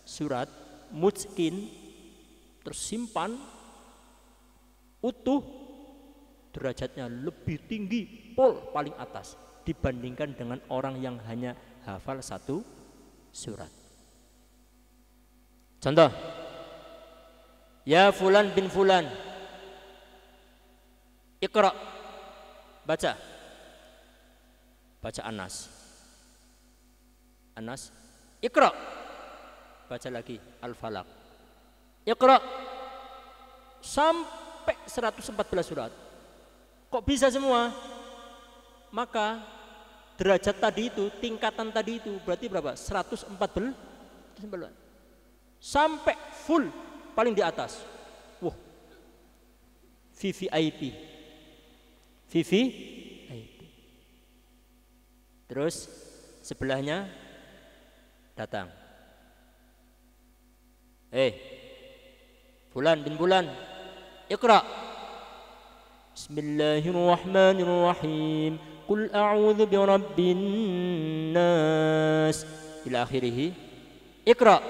surat, mutqin, tersimpan, utuh, derajatnya lebih tinggi, paling atas dibandingkan dengan orang yang hanya hafal 1 surat. Contoh, ya fulan bin fulan, Iqra, baca Anas. Iqra, baca lagi Al-Falaq. Iqra sampai 114 surat. Kok bisa semua? Maka derajat tadi itu, tingkatan tadi itu berarti berapa? 114 sampai full paling di atas. Wah, VVIP. Terus sebelahnya datang, fulan bin fulan, Iqra. Bismillahirrahmanirrahim. Qul a'udzu birabbin nas ila akhirih. Iqra.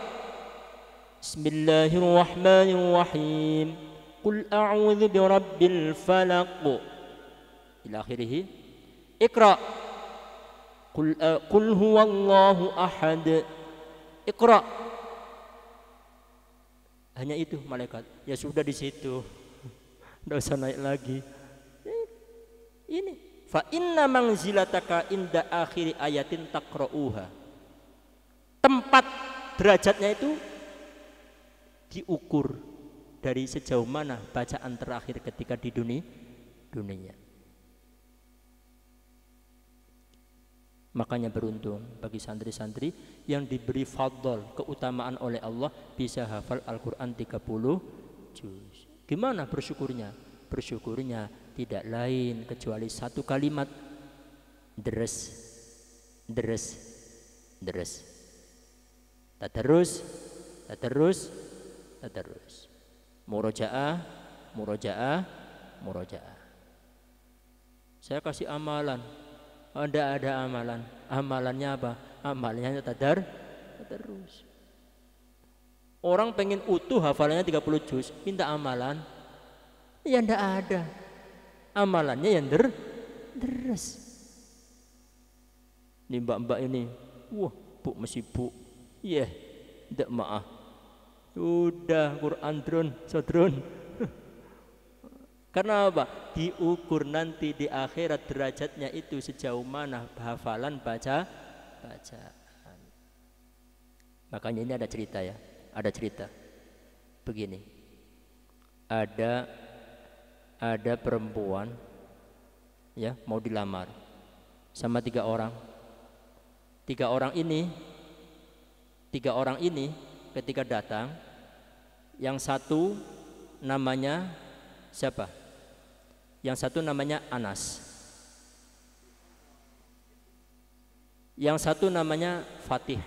Bismillahirrahmanirrahim. Qul a'udzu birabbil falaq ila akhirih. Iqra. Qul huwallahu ahad. Iqra. Hanya itu malaikat. Ya sudah di situ. Enggak usah naik lagi. Ini fa inna manzilataka inda akhiri ayatin taqra'uha. Tempat derajatnya itu diukur dari sejauh mana bacaan terakhir ketika di dunia. Makanya beruntung bagi santri-santri yang diberi fadl, keutamaan oleh Allah, bisa hafal Al-Quran 30 juz. Gimana bersyukurnya? Bersyukurnya tidak lain kecuali satu kalimat, deres. Tadarus. Murojaah. Saya kasih amalan. Tidak ada amalan. Amalannya apa? Amalannya tadarus. Orang pengen utuh hafalannya 30 juz, minta amalan. Ya tidak ada. Amalannya yang deres. Ini mbak-mbak ini, wah, bu masih bu. Iya, tidak maaf. Udah Quran drone. Karena apa? Diukur nanti di akhirat derajatnya itu sejauh mana hafalan bacaan. Makanya ini ada cerita ya. Ada cerita. Begini. Ada perempuan ya mau dilamar sama 3 orang. 3 orang ini ketika datang, yang satu namanya siapa? Yang satu namanya Anas. Yang satu namanya Fatih.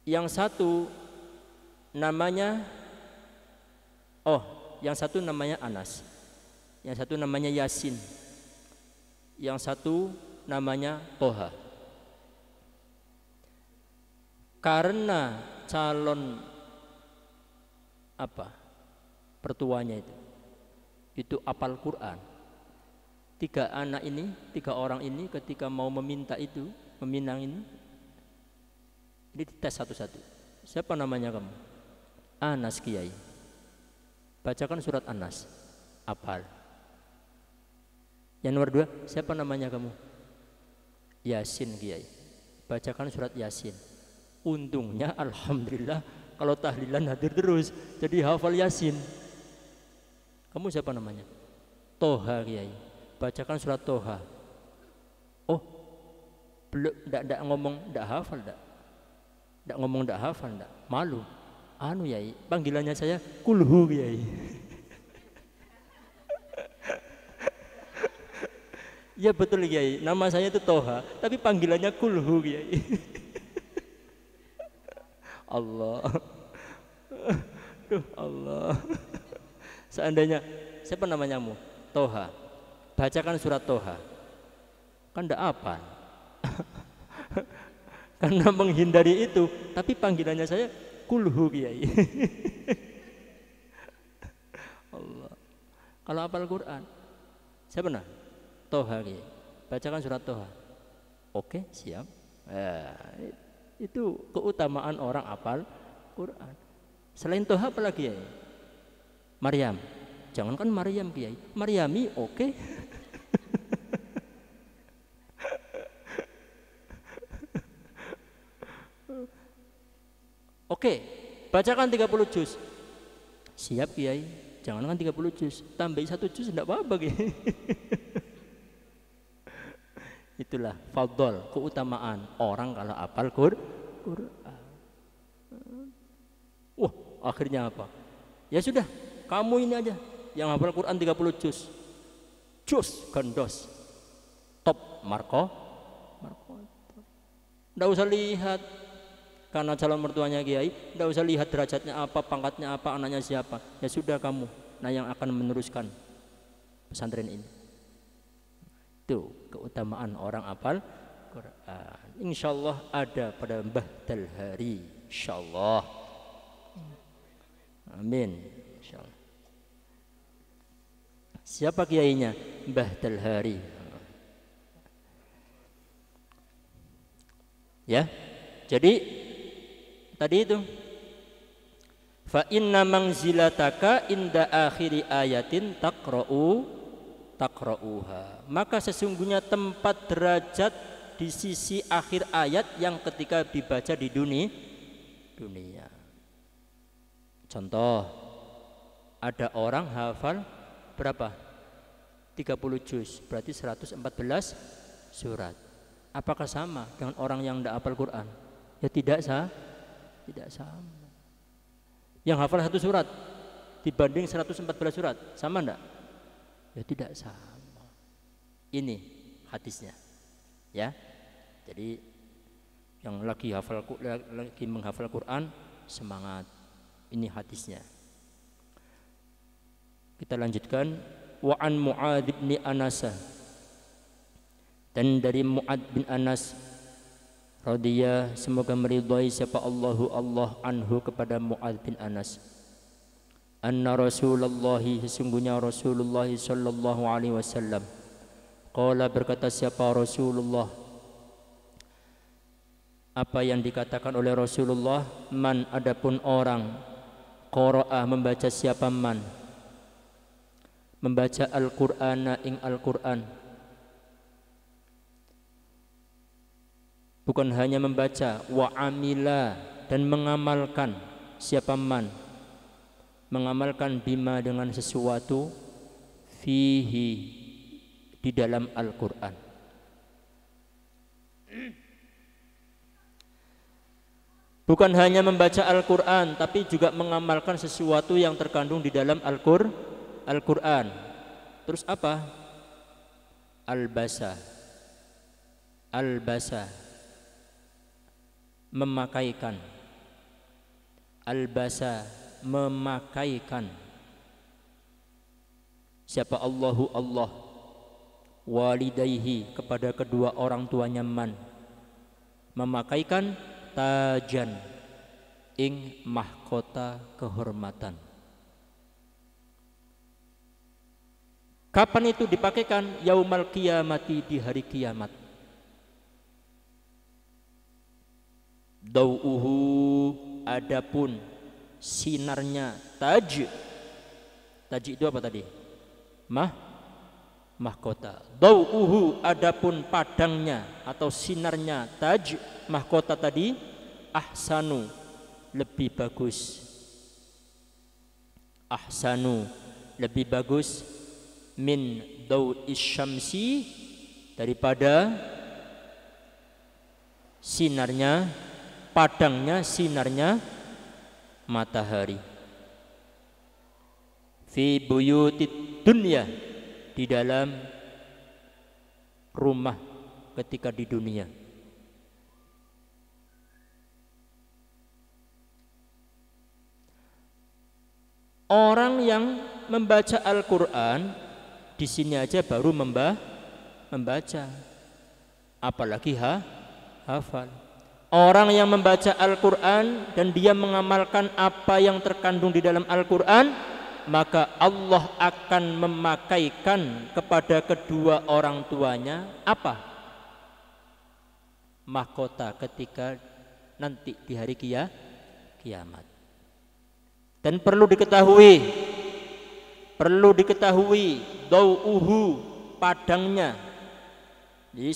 Yang satu namanya yang satu namanya Anas. Yang satu namanya Yasin. Yang satu namanya Toha. Karena calon pertuanya itu apal Quran. Tiga orang ini ketika mau meminang ini dites satu-satu. Siapa namanya kamu? Anas Kiai. Bacakan surat Anas. Apal. Yang nomor 2, siapa namanya kamu? Yasin Kiai. Bacakan surat Yasin. Untungnya alhamdulillah kalau tahlilan hadir terus, jadi hafal Yasin. Kamu siapa namanya? Toha Kiai. Bacakan surat Toha. Oh, belum, ndak ngomong ndak hafal ndak. Ndak ngomong ndak hafal ndak. Malu. Anu Yai, panggilannya saya Kulhu Kiai. Ya betul Kiai, nama saya itu Toha, tapi panggilannya Kulhu Kiai. Allah. Duh Allah. Seandainya siapa namanyamu? Toha. Bacakan surat Toha. Kan ndak apa? Karena menghindari itu, tapi panggilannya saya Kulhu Kiai. Allah. Kalau hafal Quran, siapa nah? Toha Kiai. Bacakan surat Toha. Oke, siap. Itu keutamaan orang hafal Quran. Selain Toha apa lagi ya? Maryam. Jangankan Maryam Kiai, Maryami oke. Oke, bacakan 30 juz. Siap Kiai, jangankan 30 juz, tambahin 1 juz enggak apa-apa Kiai. Itulah fadl, keutamaan orang kalau hafal Quran. Wah, akhirnya apa? Ya sudah, kamu ini aja yang hafal Quran 30 juz. Juz gandos. Top Marco. Enggak usah lihat karena calon mertuanya Kiai, enggak usah lihat derajatnya apa, pangkatnya apa, anaknya siapa. Ya sudah kamu yang akan meneruskan pesantren ini. Itu keutamaan orang hafal Quran. Insyaallah ada pada Bahdal Hari. Insyaallah. Amin. Insyaallah. Siapa kiainya? Bahdal Hari. Ya. Jadi tadi itu fa inna manzilataka inda akhiri ayatin taqra'uha. Maka sesungguhnya tempat derajat di sisi akhir ayat yang ketika dibaca di dunia. Contoh, ada orang hafal berapa? 30 juz, berarti 114 surat. Apakah sama dengan orang yang tidak hafal Quran? Ya tidak sama. Yang hafal 1 surat dibanding 114 surat, sama enggak? Ya tidak sama. Ini hadisnya. Ya. Jadi yang lagi menghafal Quran, semangat. Ini hadisnya. Kita lanjutkan. Wa an Mu'adz bin Anas. Dan dari Mu'adz bin Anas radhiyallahu, semoga meridhai siapa Allah anhu kepada Mu'adz bin Anas. Anna Rasulullah, sesungguhnya Rasulullah sallallahu alaihi wasallam, qala, berkata siapa Rasulullah, apa yang dikatakan oleh Rasulullah, man, adapun orang, qara'a, membaca siapa man, membaca Al-Qur'ana ing Al-Qur'an, bukan hanya membaca, wa amila, dan mengamalkan siapa man, mengamalkan bima, dengan sesuatu, fihi, di dalam Al-Qur'an. Bukan hanya membaca Al-Qur'an, tapi juga mengamalkan sesuatu yang terkandung di dalam Al-Qur'an. Terus apa? Albasa, albasa memakaikan, albasa memakaikan. Siapa Allahu Allah, walidayhi kepada kedua orang tuanya man, memakaikan tajan ing mahkota kehormatan. Kapan itu dipakaikan? Yaumal qiyamati, di hari kiamat. Dau'uhu, adapun sinarnya taj. Taj itu apa tadi? Mahkota. Dau'uhu, adapun padangnya atau sinarnya taj, mahkota tadi, ahsanu, lebih bagus. Ahsanu, lebih bagus, min dau'is syamsi, daripada sinarnya, padangnya sinarnya matahari. Fi buyutid dunya, di dalam rumah ketika di dunia. Orang yang membaca Al-Quran di sini aja baru membaca, apalagi hafal. Orang yang membaca Al-Quran dan dia mengamalkan apa yang terkandung di dalam Al-Quran, maka Allah akan memakaikan kepada kedua orang tuanya apa? Mahkota ketika nanti di hari kiamat. Dan perlu diketahui dau'uhu, padangnya, jadi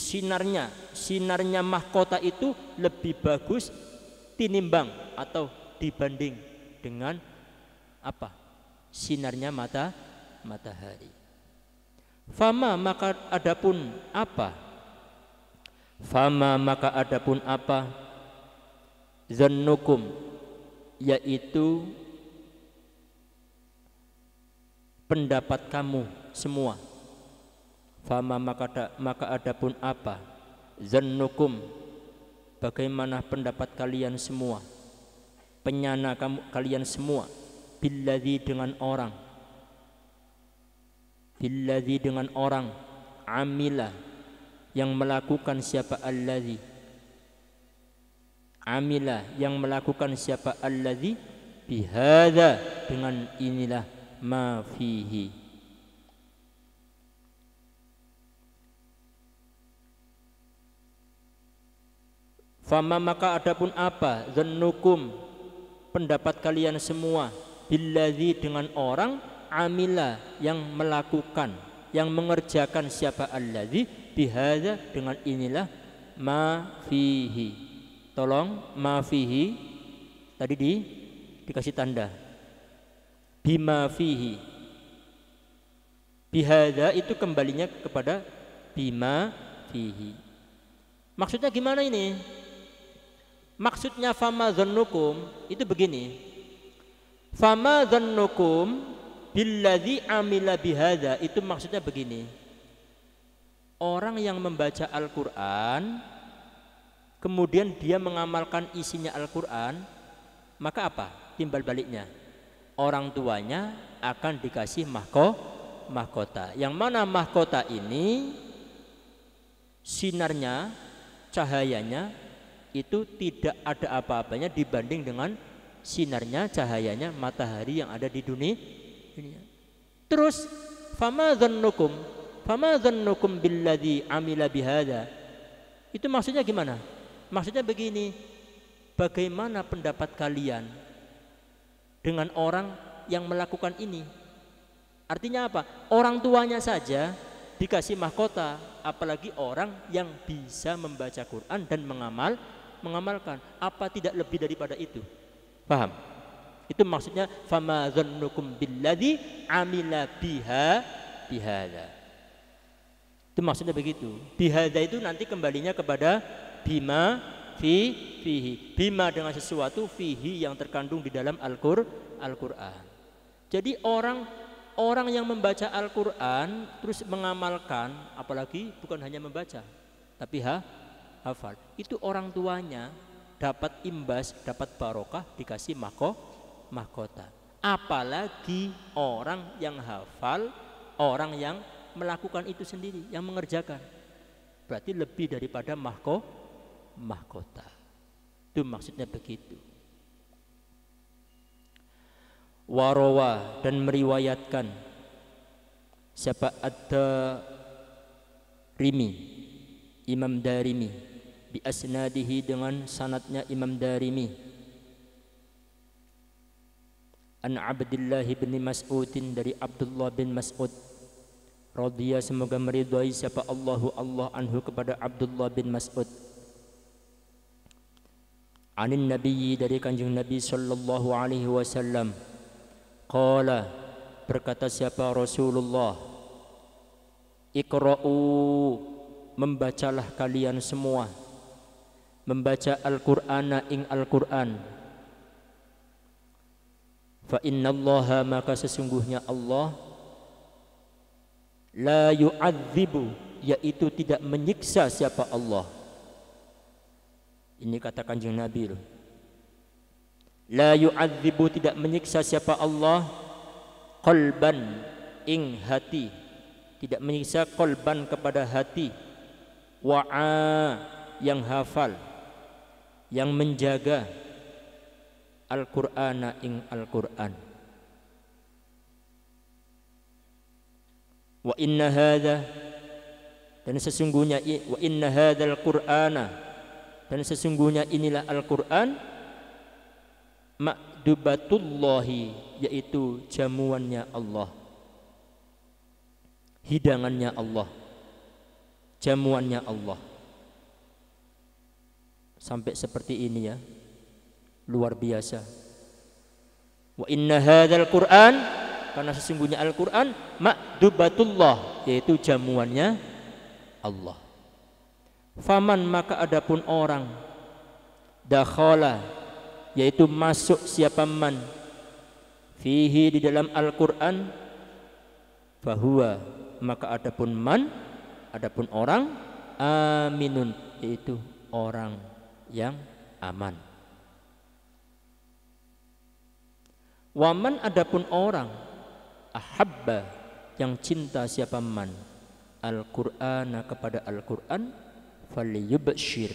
sinarnya mahkota itu lebih bagus tinimbang atau dibanding dengan apa? Sinarnya matahari. Fama, maka adapun apa? Fama, maka adapun apa? Zannukum, yaitu pendapat kamu semua. Fama, maka adapun apa? Zannukum, bagaimana pendapat kalian semua, penyana kalian semua, billadzi, dengan orang, billadzi, dengan orang, amila, yang melakukan, siapa? Alladzi, amila, yang melakukan, siapa? Alladzi, bihadza, dengan inilah, ma fihi, fama, maka adapun apa? Zannukum, pendapat kalian semua, billadzi, dengan orang, amila, yang melakukan, yang mengerjakan, siapa? Alladzi, bihadza, dengan inilah, ma fihi. Tolong, ma fihi tadi dikasih tanda, bima fihi. Bihadza itu kembalinya kepada bima fihi. Maksudnya gimana ini? Maksudnya fama zannukum itu begini. Fama zannukum billadzi amila bihadza, itu maksudnya begini. Orang yang membaca Al-Qur'an kemudian dia mengamalkan isinya Al-Qur'an, maka apa? Timbal baliknya, orang tuanya akan dikasih mahkota. Yang mana mahkota ini sinarnya, cahayanya itu tidak ada apa-apanya dibanding dengan sinarnya, cahayanya matahari yang ada di dunia. Terus fama zannukum billadzi amila bihadza, itu maksudnya gimana? Maksudnya begini, bagaimana pendapat kalian dengan orang yang melakukan ini? Artinya apa? Orang tuanya saja dikasih mahkota, apalagi orang yang bisa membaca Quran dan mengamalkan. Apa tidak lebih daripada itu? Paham? Itu maksudnya fama zannukum billadzi amila bihadza. Itu maksudnya begitu. Bihadza itu nanti kembalinya kepada bima fihi. Bima dengan sesuatu, fihi yang terkandung di dalam Al-Qur'an. Jadi orang yang membaca Al-Qur'an terus mengamalkan, apalagi bukan hanya membaca tapi hafal. Itu orang tuanya dapat imbas, dapat barokah, dikasih mahkota. Apalagi orang yang hafal, orang yang melakukan itu sendiri, yang mengerjakan. Berarti lebih daripada mahkota. Itu maksudnya begitu. Warawa, dan meriwayatkan siapa Ad-Darimi, Imam Darimi, bi asnadihi, dengan sanadnya Imam Darimi, an Abdullah bin Mas'udin, dari Abdullah bin Mas'ud, radhiya, semoga meridhai siapa Allah anhu, kepada Abdullah bin Mas'ud, anin nabiyyi, dari kanjeng Nabi sallallahu alaihi wasallam, qala, berkata siapa Rasulullah, iqra'u, membacalah kalian semua, membaca Al-Qur'ana ing Al-Qur'an, fa innallaha, maka sesungguhnya Allah, la yu'adzibu, yaitu tidak menyiksa siapa Allah. Ini kata kanjeng Nabi loh. La yu'adzibu, tidak menyiksa siapa Allah, qalban, ing hati, tidak menyiksa qalban, kepada hati, wa'a, yang hafal, yang menjaga Al-Qur'ana ing Al-Qur'an. Wa inna hadza, dan sesungguhnya wa inna hadzal Qur'ana, dan sesungguhnya inilah Al-Qur'an, ma'dubatullahi, yaitu jamuannya Allah, hidangannya Allah, jamuannya Allah. Sampai seperti ini ya, luar biasa. Wa inna hadzal Qur'an, karena sesungguhnya Al-Qur'an, ma'dubatullah, yaitu jamuannya Allah. Faman, maka adapun orang, dakhala, yaitu masuk siapa man, fihi, di dalam Al-Qur'an, fahuwa, maka adapun man, adapun orang, aminun, yaitu orang yang aman. Waman, adapun orang, ahabba, yang cinta siapa man, Al-Qur'ana, kepada Al-Qur'an, falyubshir,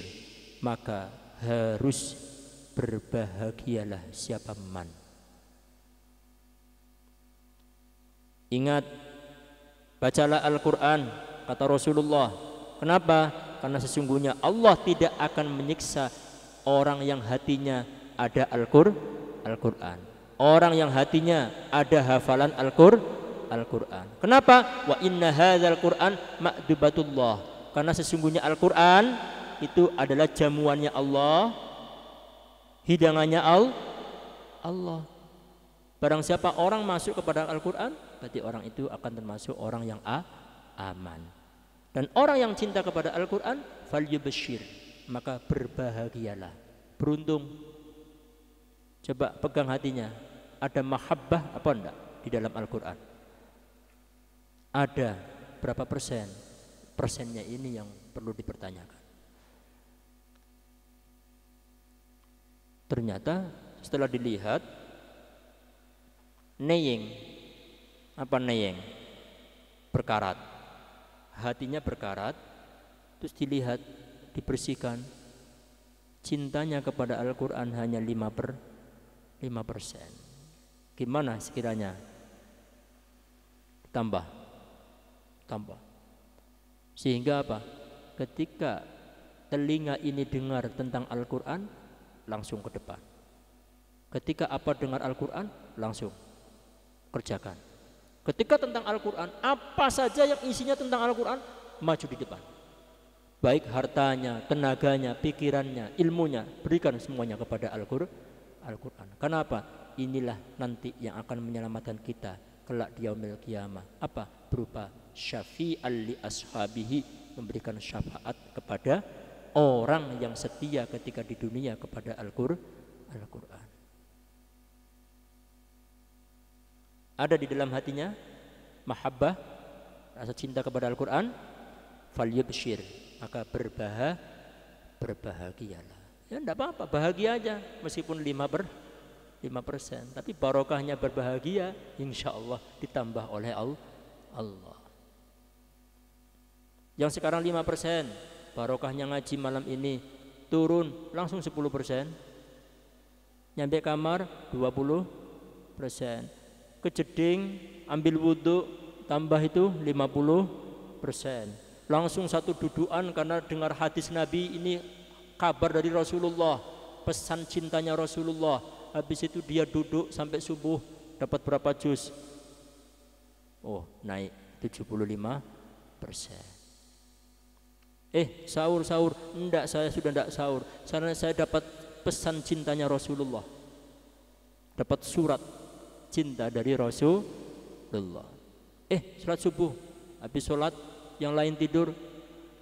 maka harus berbahagialah siapa man. Ingat, bacalah Al-Qur'an, kata Rasulullah. Kenapa? Karena sesungguhnya Allah tidak akan menyiksa orang yang hatinya ada Al-Qur'an, orang yang hatinya ada hafalan Al-Qur'an. Kenapa? Wa inna hadzal Qur'an ma'dubatullah, karena sesungguhnya Al-Qur'an itu adalah jamuannya Allah, hidangannya Allah. Barang siapa orang masuk kepada Al-Qur'an, berarti orang itu akan termasuk orang yang aman. Dan orang yang cinta kepada Al-Qur'an, falyubshir, maka berbahagialah, beruntung. Coba pegang hatinya, ada mahabbah apa enggak di dalam Al-Qur'an? Ada berapa persen? Persennya ini yang perlu dipertanyakan. Ternyata setelah dilihat, neyeng, apa neyeng? Berkarat, hatinya berkarat. Terus dilihat, dibersihkan, cintanya kepada Al-Qur'an hanya 5%. Gimana sekiranya tambah, sehingga apa? Ketika telinga ini dengar tentang Al-Qur'an, langsung ke depan. Ketika apa dengar Al-Qur'an, langsung kerjakan. Ketika tentang Al-Qur'an, apa saja yang isinya tentang Al-Qur'an, maju di depan. Baik hartanya, tenaganya, pikirannya, ilmunya, berikan semuanya kepada Al-Qur'an. Kenapa? Inilah nanti yang akan menyelamatkan kita kelak di yaumil qiyamah. Apa? Berupa syafi'al li ashabihi, memberikan syafaat kepada orang yang setia ketika di dunia kepada Al-Qur'an. Ada di dalam hatinya mahabbah, rasa cinta kepada Al-Qur'an, falyubshir, maka berbahagialah. Ya enggak apa-apa, bahagia aja meskipun 5%, tapi barokahnya berbahagia insya Allah ditambah oleh Allah. Yang sekarang 5%, barokahnya ngaji malam ini turun langsung 10%, nyampe kamar 20%, kejeding ambil wudhu tambah itu 50%, langsung satu dudukan karena dengar hadis Nabi ini, kabar dari Rasulullah, pesan cintanya Rasulullah. Habis itu dia duduk sampai subuh dapat berapa juz? Oh, naik 75%. Sahur. Enggak, saya sudah enggak sahur. Karena saya dapat pesan cintanya Rasulullah. Dapat surat cinta dari Rasulullah. Sholat subuh. Habis sholat yang lain tidur.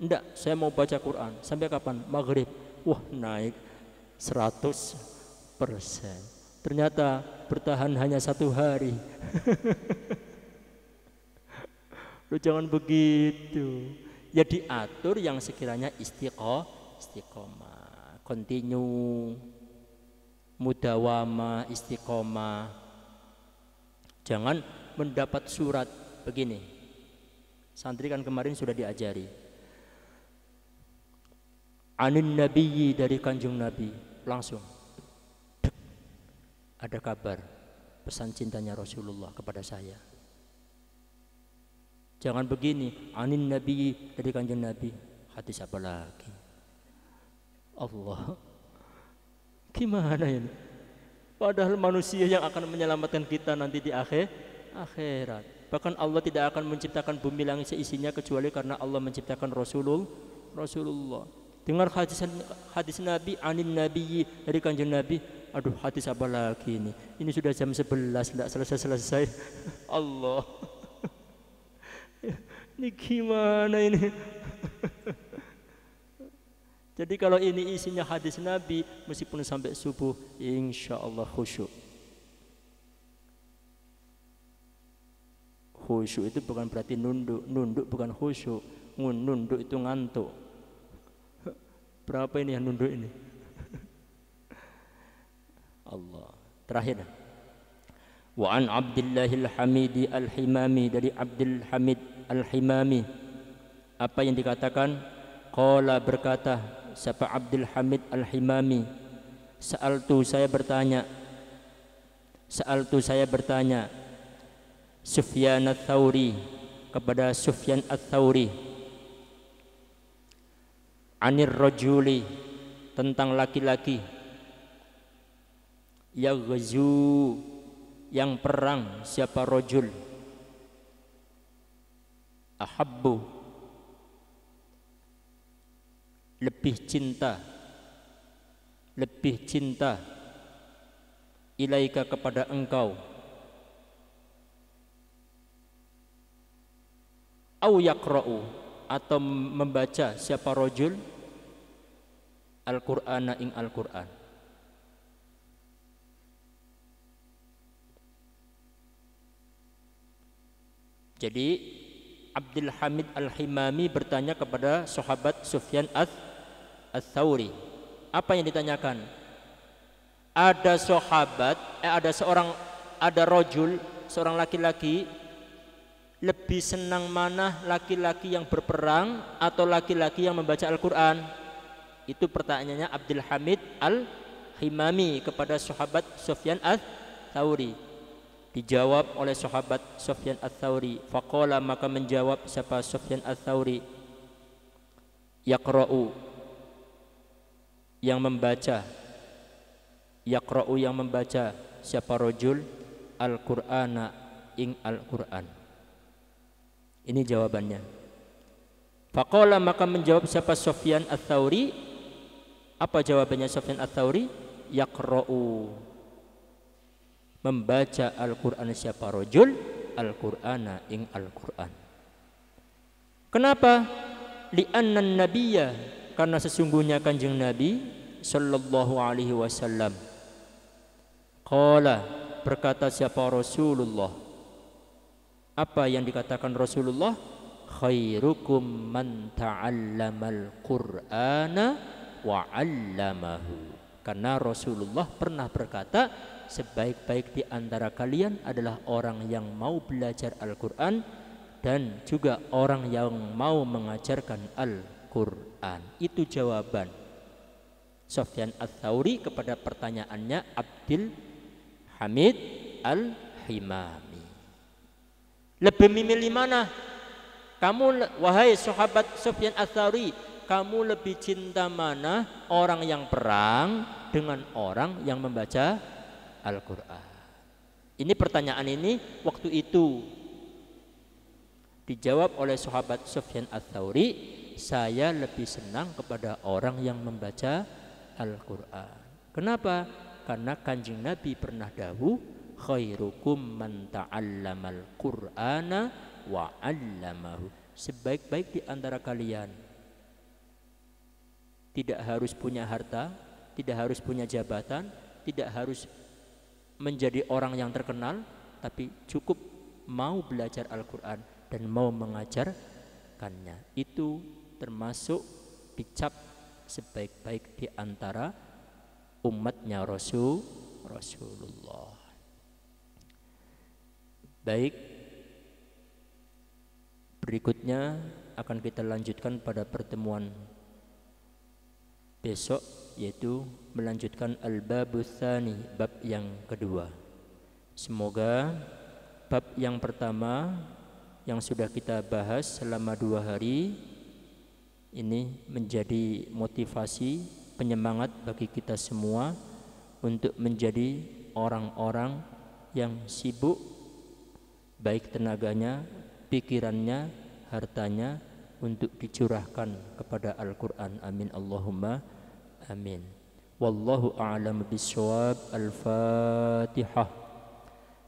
Enggak, saya mau baca Quran. Sampai kapan? Maghrib. Wah, naik 100%. Ternyata bertahan hanya 1 hari. Lu jangan begitu. Ya diatur yang sekiranya istiqomah, continue, mudawamah, istiqomah. Jangan mendapat surat begini. Santri kan kemarin sudah diajari. Anin nabiyyi, dari kanjeng Nabi, langsung ada kabar pesan cintanya Rasulullah kepada saya. Jangan begini, anin nabi, dari kanjeng Nabi. Hadis apa lagi? Allah, gimana ini? Padahal manusia yang akan menyelamatkan kita nanti di akhirat. Bahkan Allah tidak akan menciptakan bumi langit seisinya kecuali karena Allah menciptakan Rasulullah. Dengar hadis Nabi, anin nabi, dari kanjeng Nabi. Aduh, hadis apa lagi ini? Ini sudah jam 11, tidak selesai. Allah. Ini gimana ini? Jadi kalau ini isinya hadis Nabi, meskipun sampai subuh, insya Allah khusyuk. Khusyuk itu bukan berarti nunduk. Nunduk bukan khusyuk. Nunduk itu ngantuk. Berapa ini yang nunduk ini? Allah. Terakhir. Wa an Abdillahil Hamidi Al-Himami, dari Abdul Hamid Al-Himami. Apa yang dikatakan? Qala, berkata siapa Abdul Hamid Al-Himami, Sa'altu, saya bertanya Sufyan Ats-Tsauri, kepada Sufyan Ats-Tsauri, anir rajuli, tentang laki-laki, yaghzu, yang perang, siapa rajul, ahabbu, lebih cinta ilaika, kepada engkau, au yaqra'u, atau membaca, siapa rajul, Al-Qur'ana, ing Al-Qur'an. Jadi Abdul Hamid Al-Himami bertanya kepada sahabat Sufyan Ats-Tsauri. Apa yang ditanyakan? Ada sahabat, ada rajul, seorang laki-laki, lebih senang mana, laki-laki yang berperang atau laki-laki yang membaca Al-Quran? Itu pertanyaannya Abdul Hamid Al-Himami kepada sahabat Sufyan Ats-Tsauri. Dijawab oleh sahabat Sufyan Ats-Tsauri. Faqala, maka menjawab siapa Sufyan Ats-Tsauri, yaqra'u, yang membaca, siapa rajul, Al-Qur'ana, ing Al-Qur'an. Ini jawabannya. Faqala, maka menjawab siapa Sufyan Ats-Tsauri. Apa jawabannya Sufyan Ats-Tsauri? Yaqra'u, membaca Al-Quran, siapa rajul, Al-Qur'ana, ing Al-Qur'an. Kenapa? Li'anna nabiyya, karena sesungguhnya kanjeng Nabi sallallahu alaihi wasallam, qala, berkata siapa Rasulullah. Apa yang dikatakan Rasulullah? Khairukum man ta'allamal Qur'ana wa 'allamahu. Karena Rasulullah pernah berkata, sebaik-baik di antara kalian adalah orang yang mau belajar Al-Quran dan juga orang yang mau mengajarkan Al-Quran. Itu jawaban Sufyan Ats-Tsauri kepada pertanyaannya Abdul Hamid Al-Himami. Lebih memilih mana? Kamu, wahai sahabat Sufyan Ats-Tsauri, kamu lebih cinta mana? Orang yang perang dengan orang yang membaca Al-Quran. Ini pertanyaan ini waktu itu dijawab oleh sahabat Sufyan Ats-Tsauri, saya lebih senang kepada orang yang membaca Al-Quran. Kenapa? Karena Kanjeng Nabi pernah dawuh, khairukum man ta'allamal Qur'ana wa 'allamahu. Sebaik-baik di antara kalian tidak harus punya harta, tidak harus punya jabatan, tidak harus menjadi orang yang terkenal, tapi cukup mau belajar Al-Quran dan mau mengajarkannya. Itu termasuk dicap sebaik-baik di antara umatnya Rasulullah. Baik, berikutnya akan kita lanjutkan pada pertemuan besok, yaitu melanjutkan al-babus tsani, bab yang kedua. Semoga bab yang pertama yang sudah kita bahas selama 2 hari ini menjadi motivasi, penyemangat bagi kita semua untuk menjadi orang-orang yang sibuk, baik tenaganya, pikirannya, hartanya, untuk dicurahkan kepada Al-Quran. Amin Allahumma amin. Wallahu a'lam bishawab. Al-Fatihah.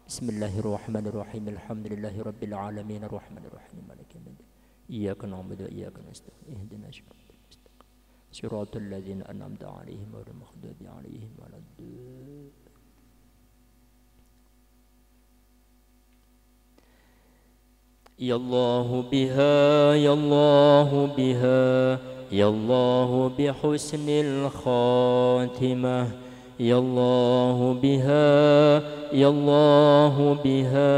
Bismillahirrahmanirrahim. Alhamdulillahi rabbil alamin. Arrahmanir rahim. Maliki yaumiddin. Iyyaka na'budu wa iyyaka nasta'in. Ihdinas siratal ladzina an'amta 'alaihim ghairil maghdubi 'alaihim waladdallin. Ya Allah biha, ya Allah biha, ya Allah bihusnil khatimah. Ya Allah biha, ya Allah biha,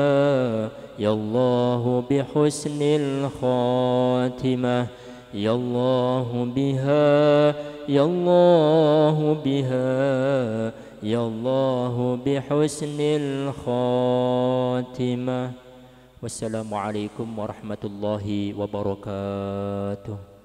ya Allah bihusnil khatimah. Ya Allah biha, ya Allah biha, ya Allah bihusnil khatimah. Wassalamualaikum warahmatullahi wabarakatuh.